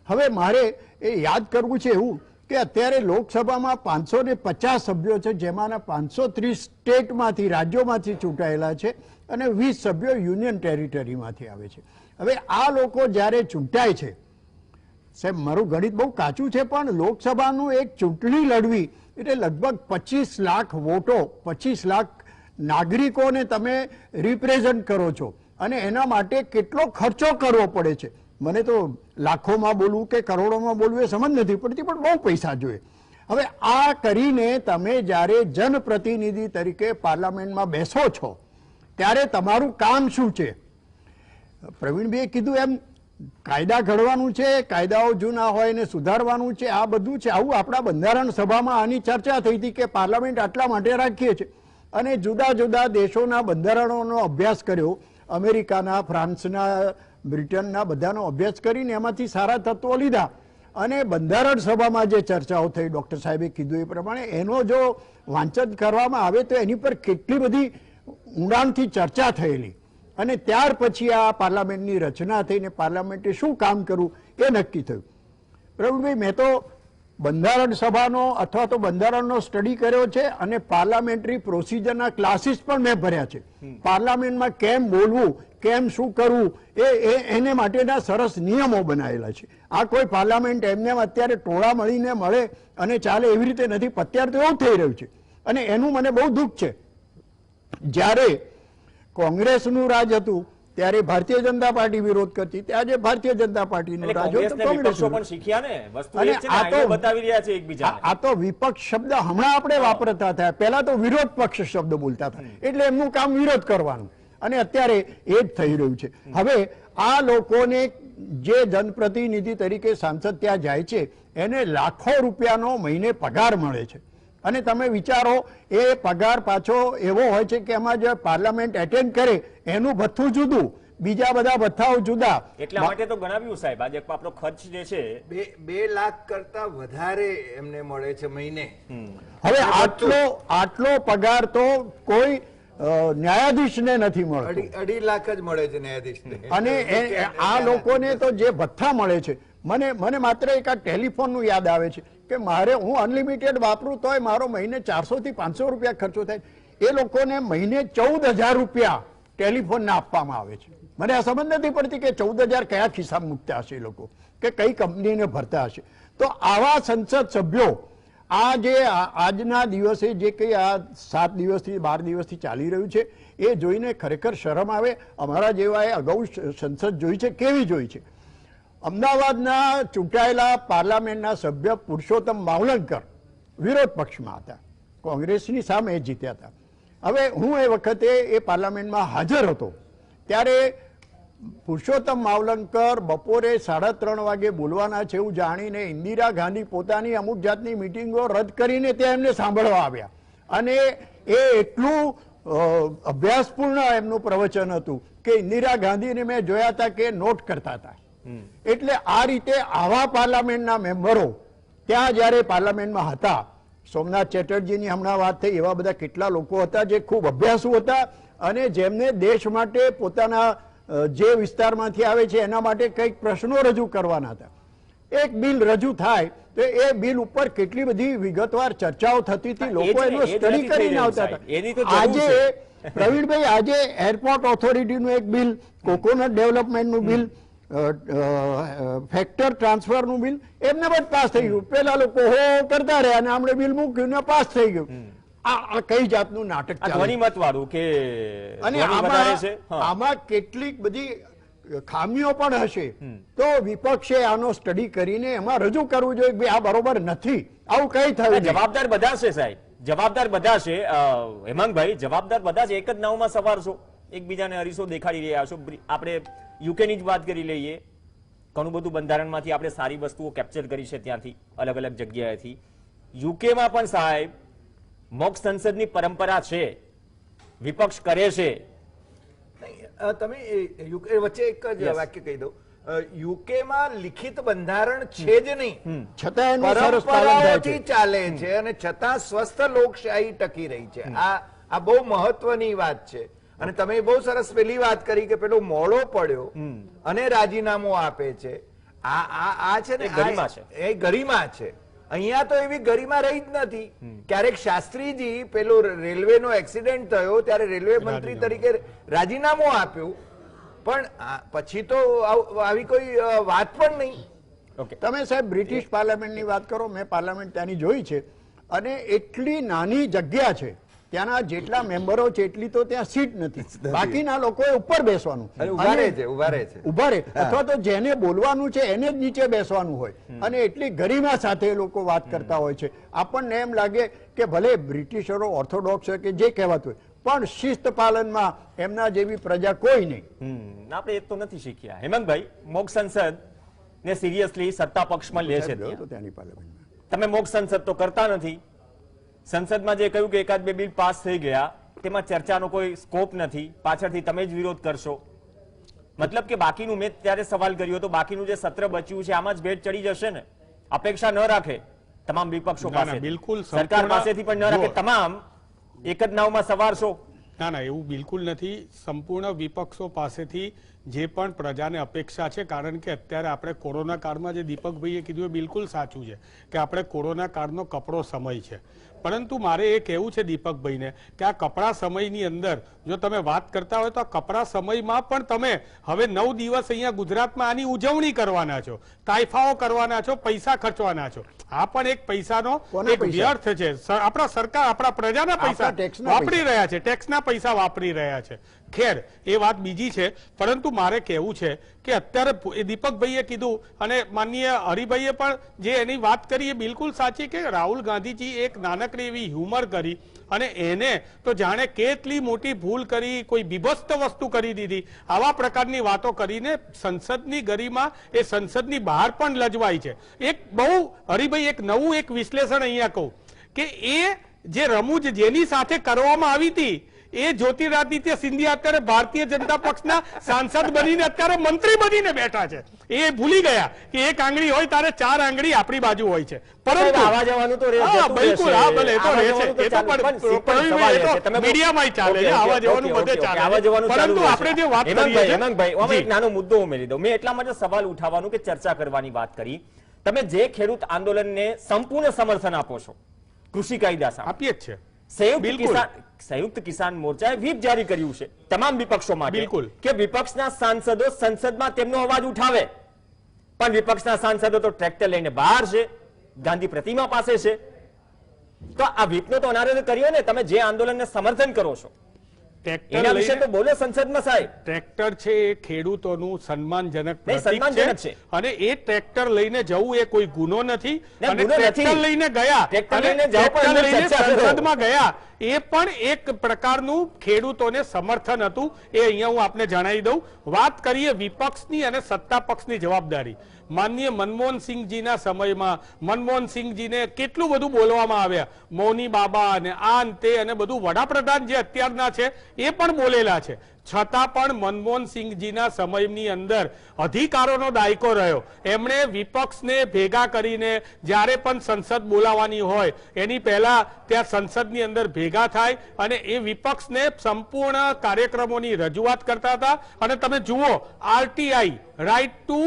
હવે મારે એ યાદ કરવું છે એવું કે અત્યારે લોકસભામાં 550 સભ્યો છે, જેમાંના 530 સ્ટેટમાંથી, રાજ્યોમાંથી ચૂંટાયેલા છે અને 20 સભ્યો યુનિયન ટેરિટરીમાંથી આવે છે. હવે આ લોકો જ્યારે ચૂંટાય છે, સાહેબ મારું ગણિત બહુ કાચું છે, પણ લોકસભાનું એક ચૂંટણી લડવી એટલે લગભગ 25 લાખ વોટો, 25 લાખ નાગરિકોને તમે રિપ્રેઝન્ટ કરો છો, અને એના માટે કેટલો ખર્ચો કરવો પડે છે. મને તો લાખોમાં બોલવું કે કરોડોમાં બોલવું એ સમજ નથી પડતી, પણ બહુ પૈસા જોઈએ. હવે આ કરીને તમે જ્યારે જનપ્રતિનિધિ તરીકે પાર્લામેન્ટમાં બેસો છો ત્યારે તમારું કામ શું છે? પ્રવીણભાઈએ કીધું એમ કાયદા ઘડવાનું છે, કાયદાઓ જૂના હોય એને સુધારવાનું છે, આ બધું છે. આવું આપણા બંધારણ સભામાં આની ચર્ચા થઈ હતી કે પાર્લામેન્ટ આટલા માટે રાખીએ છીએ, અને જુદા જુદા દેશોના બંધારણોનો અભ્યાસ કર્યો, અમેરિકાના, ફ્રાન્સના, બ્રિટનના, બધાનો અભ્યાસ કરીને એમાંથી સારા તત્વો લીધા, અને બંધારણ સભામાં જે ચર્ચાઓ થઈ, ડૉક્ટર સાહેબે કીધું એ પ્રમાણે એનો જો વાંચન કરવામાં આવે તો એની પર કેટલી બધી ઊંડાણથી ચર્ચા થયેલી, અને ત્યાર પછી આ પાર્લામેન્ટની રચના થઈને પાર્લામેન્ટે શું કામ કરવું એ નક્કી થયું. પ્રવીણભાઈ, મેં તો બંધારણ સભાનો અથવા તો બંધારણનો સ્ટડી કર્યો છે, અને પાર્લામેન્ટરી પ્રોસિજરના ક્લાસીસ પણ મેં ભર્યા છે. પાર્લામેન્ટમાં કેમ બોલવું, કેમ શું કરવું, એને માટેના સરસ નિયમો બનાવેલા છે. આ કોઈ પાર્લામેન્ટ એમને અત્યારે ટોળા મળીને મળે અને ચાલે એવી રીતે નથી. અત્યારે તો એવું થઈ રહ્યું છે, અને એનું મને બહુ દુઃખ છે. જ્યારે કોંગ્રેસનું રાજ હતું ત્યારે ભારતીય જનતા પાર્ટી વિરોધ કરતી, આજે ભારતીય જનતા પાર્ટીનો એટલે રાજ હોય તો કોંગ્રેસને વિપક્ષો કોંગ્રેસ. પણ શીખ્યા ને, વસ્તુ અને એ જ છે ને, આ તો- આઈને બતાવી રહ્યા છે એકબીજાને. આ તો વિપક્ષ શબ્દ હમણાં આપણે વાપરતા થયા, પહેલા તો વિરોધ પક્ષ શબ્દ બોલતા હતા, એટલે એમનું કામ વિરોધ કરવાનું, અને અત્યારે એ જ થઈ રહ્યું છે. હવે આ લોકોને જે જનપ્રતિનિધિ તરીકે સાંસદ ત્યાં જાય છે એને લાખો રૂપિયાનો મહિને પગાર મળે છે, અને તમે વિચારો એ પગાર પાછો એવો હોય છે કે એમાં જે પાર્લામેન્ટ એટેન્ડ કરે એનું ભથ્થું જુદું, બીજા બધા ભથ્થાઓ જુદા. એટલા માટે તો ગણાવ્યું સાહેબ, આજે આપણો ખર્ચ જે છે 2 લાખ કરતા વધારે એમને મળે છે મહિને. હવે આટલો પગાર તો કોઈ ન્યાયાધીશને નથી મળતો, 2.5 લાખ જ મળે છે ન્યાયાધીશને. અને આ લોકોને તો જે ભથ્થા મળે છે, મને માત્ર એક આ ટેલિફોનનું યાદ આવે છે કે હું અનલિમિટેડ વાપરું તોય મારો મહિને 400 થી 500 રૂપિયા ખર્ચો થાય. એ લોકોને મહિને 14,000 રૂપિયા ટેલિફોનના આપવામાં આવે છે. મને આ સમજ નથી પડતી કે 14,000 કયા ખિસ્સામાં મૂકતા હશે એ લોકો, કે કઈ કંપનીને ભરતા હશે. તો આવા સંસદ સભ્યો આ જે આજના દિવસે જે કંઈ આ 7 દિવસથી 12 દિવસથી ચાલી રહ્યું છે એ જોઈને ખરેખર શરમ આવે. અમારા જેવાએ અગાઉ સંસદ જોઈ છે, કેવી જોઈ છે. અમદાવાદના ચૂંટાયેલા પાર્લામેન્ટના સભ્ય પુરુષોત્તમ માવલંકર વિરોધ પક્ષમાં હતા, કોંગ્રેસની સામે જીત્યા હતા. હવે હું એ વખતે એ પાર્લામેન્ટમાં હાજર હતો, ત્યારે પુરુષોત્તમ માવલંકર બપોરે 3:30 વાગે બોલવાના છે એવું જાણીને ઇન્દિરા ગાંધી પોતાની અમુક જાતની મિટિંગો રદ કરીને ત્યાં એમને સાંભળવા આવ્યા, અને એ એટલું અભ્યાસપૂર્ણ એમનું પ્રવચન હતું કે ઇન્દિરા ગાંધીને મેં જોયા હતા કે નોટ કરતા હતા. એટલે આ રીતે આવા પાર્લામેન્ટના મેમ્બરો ત્યાં જ્યારે પાર્લામેન્ટમાં હતા, સોમનાથ ચેટર્જીની હમણાં વાત થઈ, એવા બધા કેટલા લોકો હતા જે ખૂબ અભ્યાસુ હતા અને જેમને દેશ માટે પોતાના જે વિસ્તારમાંથી આવે છે એના માટે કંઈક પ્રશ્નો રજૂ કરવાના હતા. એક બિલ રજૂ થાય તો એ બિલ ઉપર કેટલી બધી વિગતવાર ચર્ચાઓ થતી હતી, લોકો એનો સ્ટડી કરીને આવતા હતા. આજે પ્રવીણભાઈ, આજે એરપોર્ટ ઓથોરિટીનું એક બિલ, કોકોનટ ડેવલપમેન્ટનું બિલ, ફેક્ટર ટ્રાન્સફરનું બિલ એમને બધું પાસ થઈ ગયું. પેલા લોકો હો કરતા રહ્યા અને આપણે બિલ મૂક્યું ને પાસ થઈ ગયું. આ કઈ જાતનું નાટક ચાલે? ધ્વનિમત વાળું કે અને ધ્વનિ વધારે છે. આમાં કેટલીક બધી ખામીઓ પણ હશે, તો વિપક્ષે આનો સ્ટડી કરીને એમાં રજૂ કરવું જોઈએ કે આ બરોબર નથી, આવું કઈ થયું નહીં. જવાબદાર બધા છે સાહેબ, જવાબદાર બધા છે. હેમાંગભાઈ, જવાબદાર બધા છે. એક જ નાવમાં સવાર છો, એકબીજાને અરીસો દેખાડી રહ્યા છો. આપણે યુકેની જ વાત કરી લઈએ, ઘણું બધું બંધારણમાંથી આપણે સારી વસ્તુઓ કેપ્ચર કરી છે ત્યાંથી, અલગ અલગ જગ્યાએથી. યુકેમાં પણ સાહેબ મોક સંસદની પરંપરા છે, વિપક્ષ કરે છે. તમે યુકે વચ્ચે એક જ વાક્ય કહી દઉં, યુકેમાં લિખિત બંધારણ છે જ નહીં, છતાં એનું સરસ પાલન થાય છે. પરંપરાઓથી ચાલે છે અને છતાં સ્વસ્થ લોકશાહી ટકી રહી છે. આ બહુ મહત્વની વાત છે. અને તમે બહુ સરસ પેલી વાત કરી કે પેલો મોડો પડ્યો અને રાજીનામું આપે છે, આ છે ને, એ ગરિમા છે. અહીંયા તો એવી ગરિમા રહી જ નથી. ક્યારેક શાસ્ત્રીજી પેલો રેલવેનો એક્સિડન્ટ થયો ત્યારે રેલવે મંત્રી તરીકે રાજીનામું આપ્યું, પણ પછી તો આવી કોઈ વાત પણ નહીં. તમે સાહેબ બ્રિટિશ પાર્લામેન્ટની વાત કરો, મેં પાર્લામેન્ટ ત્યાંની જોઈ છે, અને એટલી નાની જગ્યા છે, ત્યાંના જેટલા મેમ્બરો છે એટલી તો ત્યાં સીટ નથી, બાકીના લોકોએ ઉપર બેસવાનું, ઉભા રહે, અથવા તો જેને બોલવાનું છે એને જ નીચે બેસવાનું હોય, અને એટલી ગરિમા સાથે એ લોકો વાત કરતા હોય છે. આપણને એમ લાગે કે ભલે બ્રિટિશરો ઓર્થોડોક્સ કે જે કહેવાતું હોય, પણ શિસ્ત પાલનમાં એમના જેવી પ્રજા કોઈ નહીં. આપણે એ તો નથી શીખ્યા. હેમંતભાઈ, મોક સંસદ ને સિરિયસલી સત્તા પક્ષમાં લે છે ત્યાંની પાર્લામેન્ટમાં. તમે મોક સંસદ તો કરતા નથી. સંસદમાં જે કહ્યું કે એકાદ બે બિલ પાસ થઈ ગયા, તેમાં ચર્ચાનો કોઈ સ્કોપ નથી, પાછળથી તમે જ વિરોધ કરશો. મતલબ કે બાકીનું, મેં ત્યારે સવાલ કર્યો હતો, બાકીનું જે સત્ર બચ્યું છે આમાં જ ભેટ ચડી જશે ને? અપેક્ષા ન રાખે તમામ વિપક્ષો પાસે, બિલકુલ સરકાર પાસેથી પણ ન રાખે, તમામ એક જ નાવમાં સવાર છો. ના, એવું બિલકુલ નથી. સંપૂર્ણ વિપક્ષો પાસેથી જે પણ પ્રજાને અપેક્ષા છે, કારણ કે અત્યારે આપણે કોરોના કાળમાં જે દીપકભાઈએ કીધું એ બિલકુલ સાચું છે કે આપણે કોરોના કાળનો કપરો સમય છે. પરંતુ મારે એ કહેવું છે દીપકભાઈને કે આ કપરા સમયની અંદર જો તમે વાત કરતા હોય તો આ કપરા સમયમાં પણ તમે હવે 9 દિવસ અહીંયા ગુજરાતમાં આની ઉજવણી કરવાના છો, તાઇફાઓ કરવાના છો, પૈસા ખર્ચવાના છો. આ પણ એક પૈસાનો કોના એક પૈસા? વ્યર્થ છે. આપણા સરકાર આપણા પ્રજાના પૈસા આપણા ટેક્સના વાપરી રહ્યા છે, ટેક્સના પૈસા વાપરી રહ્યા છે. ખેર એ વાત બીજી છે, પરંતુ મારે કહેવું છે કે અત્યારે દીપકભાઈએ કીધું અને માનનીય હરિભાઈએ પણ જે એની વાત કરી એ બિલકુલ સાચી કે રાહુલ ગાંધીજી એક નાનકડી એવી હ્યુમર કરી અને એને તો જાણે કેટલી મોટી ભૂલ કરી, કોઈ બીભત્સ વસ્તુ કરી દીધી. આવા પ્રકારની વાતો કરીને સંસદની ગરિમા એ સંસદની બહાર પણ લજવાય છે. એક બહુ હરિભાઈ એક નવું એક વિશ્લેષણ અહીંયા કહું કે એ જે રમૂજ જેની સાથે કરવામાં આવી હતી એ જ્યોતિરાદિત્ય સિંધિયા અત્યારે ભારતીય જનતા પક્ષના સાંસદ બનીને અત્યારે મંત્રી બનીને બેઠા છે. એ ભૂલી ગયા કે એક આંગળી હોય તારે 4 આંગળી આપણી બાજુ હોય છે. પરંતુ આવા જવાનું તો રહે, હા, જતું બિલકુલ, રહેશે. હા, ભલે, એ તો આવા રહે છે. જવાનું તો એ તો ચાલે. પણ પણ પ્રવીણભાઈ, એ તો તમે બહુ- મીડિયામાંય ચાલે છે, ઓકે, આવા ઓકે, જવાનું ઓકે, બધે ઓકે, ચાલે આવા છે. જવાનું ચાલુ પરંતુ રહેશે. આપણે જે વાત કરીએ હેમંતભાઈ, છીએ- હેમંતભાઈ, હું જી. એક નાનો મુદ્દો ઉમેરી દઉં. મેં એટલા માટે સવાલ ઉઠાવવાનું કે ચર્ચા કરવાની વાત કરી. તમે જે ખેડૂત આંદોલનને સંપૂર્ણ સમર્થન આપો છો કૃષિ કાયદા સામે, આપીએ જ છે. સંયુક્ત કિસાન મોરચાએ વ્હીપ જારી કર્યું છે તમામ વિપક્ષો માટે બિલકુલ. કે વિપક્ષના સાંસદો સંસદમાં તેમનો અવાજ ઉઠાવે, પણ વિપક્ષના સાંસદો તો ટ્રેક્ટર લઈને બહાર છે, ગાંધી પ્રતિમા પાસે છે. તો આ વ્હીપનો તો અનાદર કર્યો ને. તમે જે આંદોલનને સમર્થન કરો છો ટ્રેક્ટર એના વિશે લઈને તો બોલો સંસદમાં સાહેબ. ટ્રેક્ટર છે એ ખેડૂતોનું સન્માનજનક નહીં, પ્રતીક સન્માનજનક છે છે. અને એ ટ્રેક્ટર લઈને જવું એ કોઈ ગુનો નથી. ના, અને ગુનો ટ્રેક્ટર નથી. લઈને ગયા ટ્રેક્ટર અને લઈને જાઓ, પણ ટ્રેક્ટર અંદર લઈને ચર્ચા કરો. સંસદમાં ગયા એ પણ એક પ્રકારનું ખેડૂતોને સમર્થન હતું. એ અહીંયા હું આપને જણાવી દઉં. વાત કરીએ વિપક્ષની અને સત્તા પક્ષની જવાબદારી. માનનીય મનમોહનસિંહજીના સમયમાં મનમોહનસિંહજીને કેટલું બધું બોલવામાં આવ્યા, મૌની બાબા અને આ તે અને બધું. વડાપ્રધાન જે અત્યારના છે એ પણ બોલેલા છે. છતાં પણ મનમોહનસિંહજીના સમયની અંદર અધિકારોનો દાયકો રહ્યો. એમણે વિપક્ષને ભેગા કરીને જ્યારે પણ સંસદ બોલાવવાની હોય એની પહેલા ત્યાં સંસદની અંદર ભેગા થાય અને એ વિપક્ષને સંપૂર્ણ કાર્યક્રમોની રજૂઆત કરતા હતા. અને તમે જુઓ આરટીઆઈ રાઇટ ટુ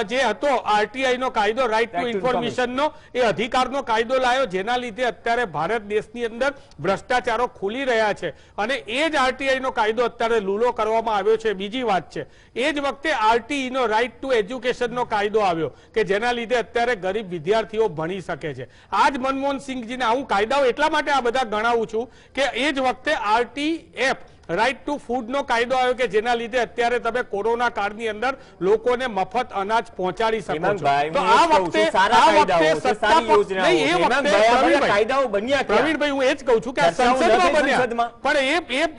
જે હતો આરટીઆઈ નો કાયદો, રાઇટ ટુ ઇન્ફોર્મેશન નો, એ અધિકારનો કાયદો લાવ્યો, જેના લીધે અત્યારે ભારત દેશની અંદર ભ્રષ્ટાચારો ખુલી રહ્યા છે. અને એ જ આરટીઆઈ નો કાયદો અત્યારે લૂલો કરવામાં આવ્યો છે. બીજી વાત છે એ જ વખતે આરટીઈ નો રાઇટ ટુ એજ્યુકેશન નો કાયદો આવ્યો કે જેના લીધે અત્યારે ગરીબ વિદ્યાર્થીઓ ભણી શકે છે. આ જ મનમોહનસિંહજીના હું કાયદાઓ એટલા માટે આ બધા ગણાવું છું કે એ જ વખતે આરટીએફ રાઇટ ટુ ફૂડ નો કાયદો આવ્યો કે જેના લીધે અત્યારે તમે કોરોના કાળની અંદર લોકોને મફત અનાજ પહોંચાડી શકો છો. હેમંતભાઈ, તો હું એ જ કહું છું, સારા કાયદાઓ છે, સારી યોજનાઓ છે. હેમંતભાઈ, આ બધા કાયદાઓ બન્યા ક્યાં? પ્રવીણભાઈ, હું એ જ કહું છું કે આ ચર્ચાઓ સંસદમાં નથી બન્યા. સંસદમાં. પણ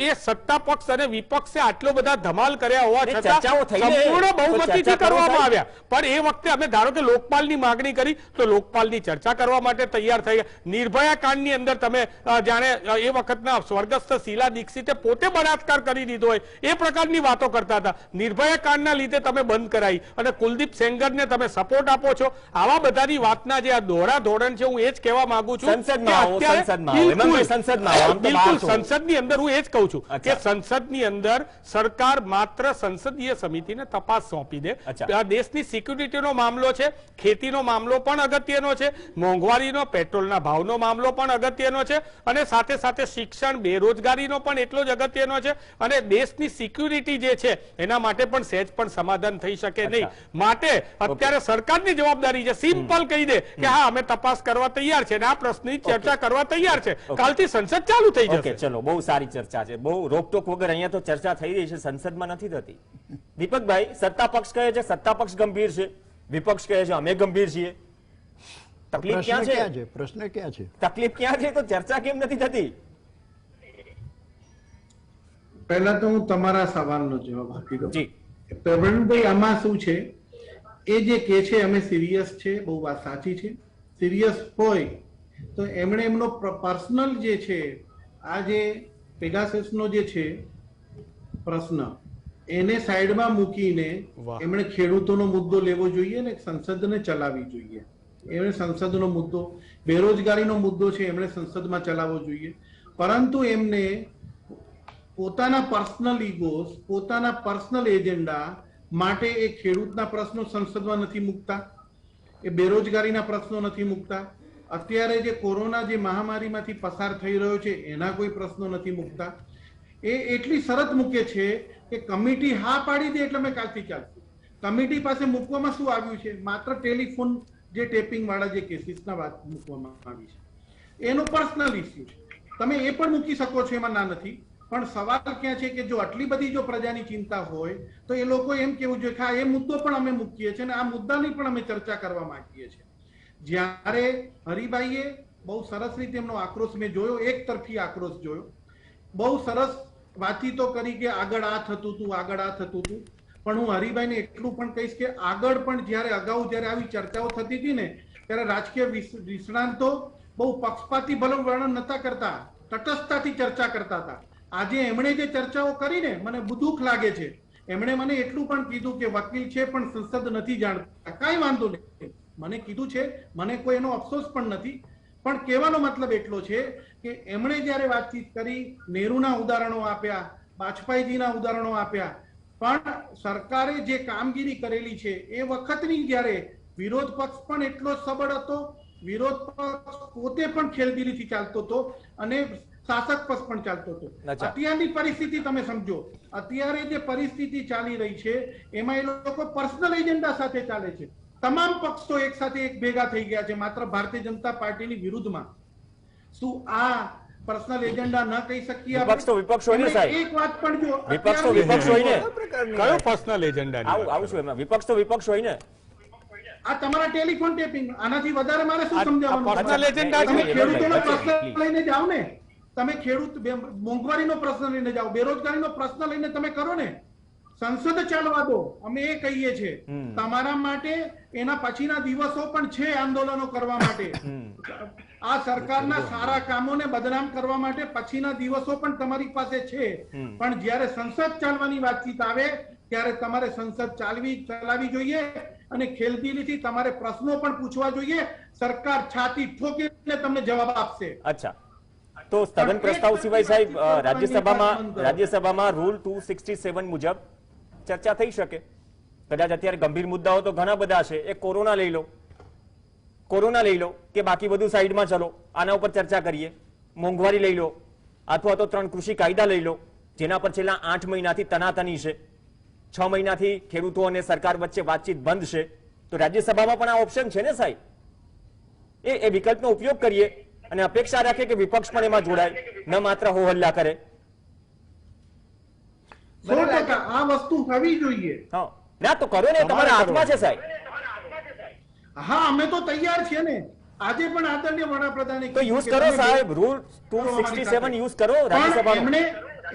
એ સત્તા પક્ષ અને વિપક્ષે આટલો બધા ધમાલ કર્યા હોવા એ છતાં ચર્ચાઓ થઈ ને. સંપૂર્ણ તો બહુમતીથી ચર્ચા કરો કરવામાં સાહેબ. આવ્યા. પણ એ વખતે અમે ધારો કે લોકપાલની માગણી કરી તો લોકપાલની ચર્ચા કરવા માટે તૈયાર થઈ ગયા. નિર્ભયા કાંડની અંદર તમે જાણે એ વખતના સ્વર્ગસ્થ શીલા દીક્ષિતે પોતે બળાત્કાર કરી દીધો હોય એ પ્રકારની વાતો કરતા હતા. નિર્ભયા કાંડના લીધે તમે બંધ કરાઈ અને કુલદીપ સેંગરને તમે સપોર્ટ આપો છો. આવા બધાની વાતના જે આ દોડા ધોરણ છે હું એ જ કહેવા માંગુ છું સંસદમાં આવો, કે અત્યારે સંસદમાં આવો. હેમંતભાઈ, સંસદમાં આવો. આમ તો બિલકુલ બહાર છો. સંસદની અંદર હું એ જ કહું છું કે અચ્છા. સંસદની અંદર સરકાર માત્ર સંસદીય સમિતિને તપાસ સોંપી દે. અચ્છા. આ દેશની સિક્યુરિટીનો મામલો છે, ખેતીનો મામલો પણ અગત્યનો છે, મોંઘવારીનો પેટ્રોલના ભાવનો મામલો પણ અગત્યનો છે અને સાથે સાથે શિક્ષણ બેરોજગારીનો પણ એટલો જ અગત્યનો છે. અને દેશની સિક્યુરિટી જે છે એના માટે પણ સહેજ પણ સમાધાન થઈ શકે નહીં. માટે અત્યારે સરકારની જવાબદારી છે. સિમ્પલ કહી દે કે હા અમે તપાસ કરવા તૈયાર છે અને આ પ્રશ્નની ચર્ચા કરવા તૈયાર છે. કાલથી સંસદ ચાલુ થઈ ઓકે, જશે. ચલો, બહુ સારી ચર્ચા છે. બહુ રોકટોક વગર અહીંયા તો ચર્ચા થઈ રહી છે, સંસદમાં નથી થતી. દીપકભાઈ, સત્તા પક્ષ કહે છે સત્તા પક્ષ ગંભીર છે, વિપક્ષ કહે છે અમે ગંભીર છીએ. તકલીફ પ્રશ્ન ક્યાં ક્યાં છે? છે? પ્રશ્ન ક્યાં છે? તકલીફ ક્યાં છે? તો ચર્ચા કેમ નથી થતી? પહેલા તો હું તમારા સવાલનો જવાબ આપી દઉં. જી. પ્રવીણભાઈ, આમાં શું છે એ જે કે છે અમે સિરિયસ છે, બહુ વાત સાચી છે. સિરિયસ હોય તો એમણે એમનો પર્સનલ જે છે આ જે પેગાસસનો જે છે પ્રશ્ન એને સાઈડમાં મૂકીને વાહ. એમણે ખેડૂતોનો મુદ્દો લેવો જોઈએ ને સંસદને ચલાવવી જોઈએ. એમણે સંસદનો મુદ્દો, બેરોજગારીનો મુદ્દો છે એમણે સંસદમાં ચલાવવો જોઈએ. પરંતુ એમને પોતાના પર્સનલ ઈગોસ, પોતાના પર્સનલ એજન્ડા માટે એ ખેડૂતના પ્રશ્નો સંસદમાં નથી મૂકતા, એ બેરોજગારીના પ્રશ્નો નથી મૂકતા, અત્યારે જે કોરોના જે મહામારીમાંથી પસાર થઈ રહ્યો છે એના કોઈ પ્રશ્નો નથી મૂકતા. એ એટલી શરત મૂકે છે કે કમિટી હા પાડી દે એટલે અમે કાલથી ચાલશું. કમિટી પાસે મૂકવામાં શું આવ્યું છે? માત્ર ટેલિફોન જે ટેપિંગ વાળા જે કેસીસના વાત મૂકવામાં આવી છે, એનો પર્સનલ ઇસ્યુ છે. તમે એ પણ મૂકી શકો છો, એમાં ના નથી. પણ સવાલ ક્યાં છે કે જો આટલી બધી જો પ્રજાની ચિંતા હોય તો એ લોકો એમ કેવું જોઈએ કે હા એ મુદ્દો પણ અમે મૂકીએ છીએ અને આ મુદ્દાની પણ અમે ચર્ચા કરવા માંગીએ છીએ. જ્યારે હરિભાઈએ બહુ સરસ રીતે એમનો આક્રોશ મેં જોયો, એક તરફી આક્રોશ જોયો, બહુ સરસ વાતચીતો કરી કે આગળ આ થતું હતું, આગળ આ થતું હતું. પણ હું હરિભાઈને એટલું પણ કહીશ કે આગળ પણ જ્યારે અગાઉ જ્યારે આવી ચર્ચાઓ થતી હતી ને ત્યારે રાજકીય નિષ્ણાંતો બહુ પક્ષપાતી ભલે વર્ણન નતા કરતા, તટસ્થતાથી ચર્ચા કરતા હતા. આજે એમણે જે ચર્ચાઓ કરીને મને દુઃખ લાગે છે. એમણે મને એટલું પણ કીધું કે વકીલ છે પણ સંસદ નથી જાણતા. કાંઈ વાંધો નહીં, મને કીધું છે, મને કોઈ એનો અફસોસ પણ નથી. પણ કહેવાનો મતલબ એટલો છે કે એમણે જ્યારે વાતચીત કરી, નહેરુના ઉદાહરણો આપ્યા, વાજપેયીજીના ઉદાહરણો આપ્યા, પણ સરકારે જે કામગીરી કરેલી છે એ વખતની જ્યારે વિરોધ પક્ષ પણ એટલો સબળ હતો, વિરોધ પક્ષ પોતે પણ ખેલદિલીથી ચાલતો હતો અને શાસક પક્ષ પણ ચાલતો હતો. અત્યારની પરિસ્થિતિ તમે સમજો, અત્યારે જે પરિસ્થિતિ ચાલી રહી છે એમાં એ લોકો પર્સનલ એજન્ડા સાથે ચાલે છે. તમામ પક્ષો એક સાથે એક ભેગા થઈ ગયા છે માત્ર ભારતીય જનતા પાર્ટીની વિરુદ્ધમાં. શું આ પર્સનલ એજન્ડા ન કહી શકીએ? વિપક્ષ તો વિપક્ષ હોય ને સાહેબ. એક વાત પણ જો વિપક્ષ તો વિપક્ષ હોય ને. કયો પર્સનલ એજન્ડા? આવું શું એમાં? વિપક્ષ તો વિપક્ષ હોય ને. આ તમારા ટેલિફોન ટેપિંગ, આનાથી વધારે મારે શું સમજાવવાનું? પર્સનલ એજન્ડા તમે છે. ખેડૂતોનો પ્રશ્ન લઈને જાઓ ને, તમે ખેડૂત મોંઘવારીનો પ્રશ્ન લઈને જાઓ, બેરોજગારીનો પ્રશ્ન લઈને તમે કરો ને. સંસદ ચાલવા દો, અમે એ કહીએ છીએ. તમારા માટે એના પછીના દિવસો પણ છે આંદોલનો કરવા માટે. આ સરકારના સારા કામોને બદનામ કરવા માટે પછીના દિવસો પણ તમારી પાસે છે. પણ જ્યારે સંસદ ચાલવાની વાતચીત આવે ત્યારે તમારે સંસદ ચલાવી જોઈએ અને ખેલદિલીથી તમારે પ્રશ્નો પણ પૂછવા જોઈએ. સરકાર છાતી ઠોકીને તમને જવાબ આપશે. અચ્છા, તો સ્થગન પ્રસ્તાવ સિવાય સાહેબ રાજ્યસભામાં રૂલ 267 મુજબ ચર્ચા થઈ શકે. કદાચ અત્યારે ગંભીર મુદ્દાઓ તો ઘણા બધા છે. એ કોરોના લઈ લો કે બાકી બધું સાઈડમાં ચલો, આના ઉપર ચર્ચા કરીએ. મોંઘવારી લઈ લો અથવા તો 3 કૃષિ કાયદા લઈ લો, જેના પર છેલ્લા 8 મહિનાથી તનાતની છે. 6 મહિનાથી ખેડૂતો અને સરકાર વચ્ચે વાતચીત બંધ છે. તો રાજ્યસભામાં પણ આ ઓપ્શન છે ને સાહેબ. એ વિકલ્પનો ઉપયોગ કરીએ અને અપેક્ષા રાખે કે વિપક્ષ પણ એમાં જોડાય, ન માત્ર હો હલ્લા કરે. 100% આ વસ્તુ થવી જોઈએ. હા, ના તો કરો ને, તમારા હાથમાં છે સાહેબ. હા, અમે તો તૈયાર છીએ ને. આજે પણ આદરણીય વડાપ્રધાને તો યુઝ કરો સાહેબ, રૂલ 267 યુઝ કરો રાજ્યસભાનો.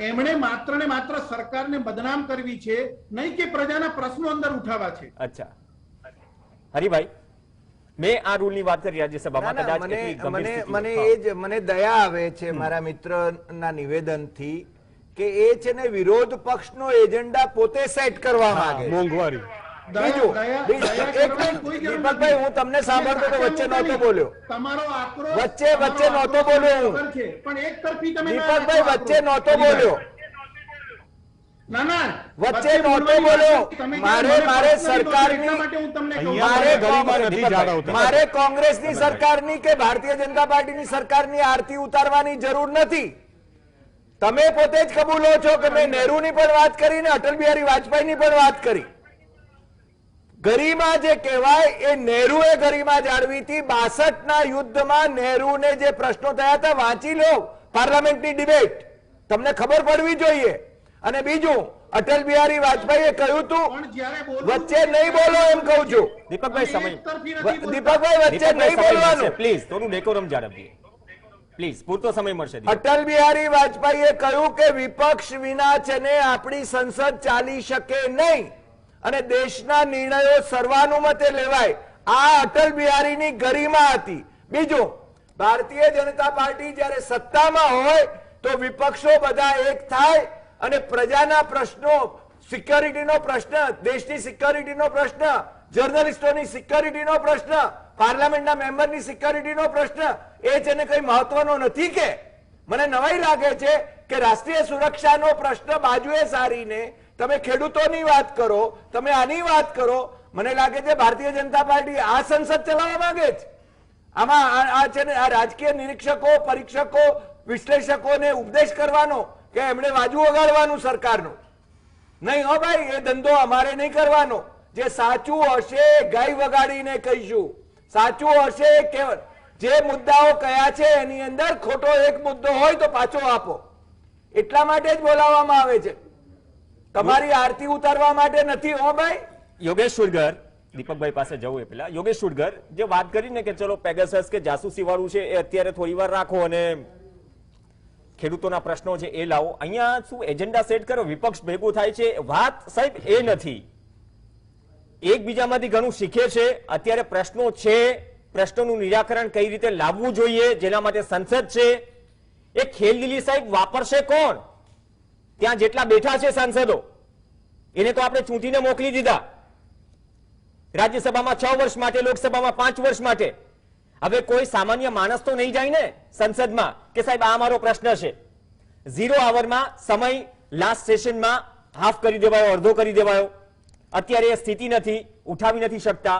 એમણે માત્ર ને માત્ર સરકારને બદનામ કરવી છે, નહીં કે પ્રજાના પ્રશ્નો અંદર ઉઠાવવા છે. અચ્છા હરિભાઈ, મેં આ રૂલની વાત કરી રાજ્યસભામાં. કદાચ એટલી ગંભીર સ્થિતિ મને દયા આવે છે મારા મિત્રના નિવેદનથી કે એ છે ને વિરોધ પક્ષનો એજન્ડા પોતે સેટ કરવા માંગે. મોંઘવારી બીજું દીપકભાઈ, હું તમને સાંભળતો તો વચ્ચે નહોતો બોલ્યો. તમારો આક્રોશ વચ્ચે નહોતો બોલ્યો હું. પણ એક તરફી તમે દીપકભાઈ વચ્ચે નહોતો બોલ્યો. ના ના, વચ્ચે નહોતો બોલ્યો. મારે સરકારની મારે કોંગ્રેસની સરકારની કે ભારતીય જનતા પાર્ટીની સરકારની આરતી ઉતારવાની જરૂર નથી. તમે પોતે જ કબૂલો છો કે મેં નહેરુની પણ વાત કરી ને અટલ બિહારી વાજપેયીની પણ વાત કરી. ગરિમા જે કહેવાય એ નહેરુએ ગરિમા જાળવી હતી. 62ના યુદ્ધમાં નહેરુને જે પ્રશ્નો થયા હતા વાંચી લો, પાર્લામેન્ટની ડિબેટ, તમને ખબર પડવી જોઈએ. અને બીજું, અટલ બિહારી વાજપેયીએ કહ્યું હતું વચ્ચે નહીં બોલો, એમ કહું છું. દીપકભાઈ વચ્ચે નહીં બોલવાનું પ્લીઝ. થોડું ડેકોરમ જાળવીએ પ્લીઝ, પૂરતો સમય મળશે. અટલ બિહારી વાજપેયીએ કહ્યું કે વિપક્ષ વિના છે ને આપણી સંસદ ચાલી શકે નહીં અને દેશના નિર્ણયો સર્વાનુમતે લેવાય. આ અટલ બિહારીની ગરિમા હતી. બીજું, ભારતીય જનતા પાર્ટી જ્યારે સત્તામાં હોય તો વિપક્ષો બધા એક થાય અને પ્રજાના પ્રશ્નો, સિક્યોરિટીનો પ્રશ્ન, દેશની સિક્યોરિટીનો પ્રશ્ન, જર્નલિસ્ટોની સિક્યોરિટીનો પ્રશ્ન, પાર્લામેન્ટના મેમ્બરની સિક્યોરિટીનો પ્રશ્ન એ છે ને કઈ મહત્વનો નથી. કે મને નવાઈ લાગે છે કે રાષ્ટ્રીય સુરક્ષાનો પ્રશ્ન બાજુએ સારીને તમે ખેડૂતોની વાત કરો, તમે આની વાત કરો. મને લાગે છે ભારતીય જનતા પાર્ટી આ સંસદ ચલાવવા માંગે છે. આમાં આ છે ને, આ રાજકીય નિરીક્ષકો, પરીક્ષકો, વિશ્લેષકોને ઉપદેશ કરવાનો કે એમણે વાજુ વગાડવાનું સરકારનું નહીં. હો ભાઈ, એ ધંધો અમારે નહીં કરવાનો. જે સાચું હશે ગાય વગાડીને કહીશું, સાચું હશે કે જે મુદ્દાઓ કયા છે એની અંદર ખોટો એક મુદ્દો હોય તો પાછો આપો, એટલા માટે જ બોલાવવામાં આવે છે. તમારી આરતી ઉતારવા માટે નથી. હો ભાઈ. યોગેશ સુરગર, દીપકભાઈ પાસે જવું એ પેલા યોગેશ સુરગર જે વાત કરી ને કે ચલો પેગાસસ કે જાસૂસી વાળું છે એ અત્યારે થોડી વાર રાખો અને ખેડૂતોના પ્રશ્નો છે એ લાવો, અહીંયા શું એજન્ડા સેટ કરો, વિપક્ષ ભેગું થાય છે, વાત સાહેબ એ નથી. એકબીજામાંથી ઘણું શીખે છે. અત્યારે પ્રશ્નો છે, પ્રશ્નોનું નિરાકરણ કઈ રીતે લાવવું જોઈએ, જેના માટે સંસદ છે. એ ખેલદિલી સાહેબ વાપરશે કોણ? ત્યાં જેટલા બેઠા છે સાંસદો એને તો આપણે ચૂંટીને મોકલી દીધા, રાજ્યસભામાં 6 વર્ષ માટે, લોકસભામાં 5 વર્ષ માટે. હવે કોઈ સામાન્ય માણસ તો નહીં જાય ને સંસદમાં કે સાહેબ આ મારો પ્રશ્ન છે. 0 આવરમાં સમય લાસ્ટ સેશનમાં હાફ કરી દેવાયો, અડધો કરી દેવાયો. અત્યારે એ સ્થિતિ નથી, ઉઠાવી નથી શકતા.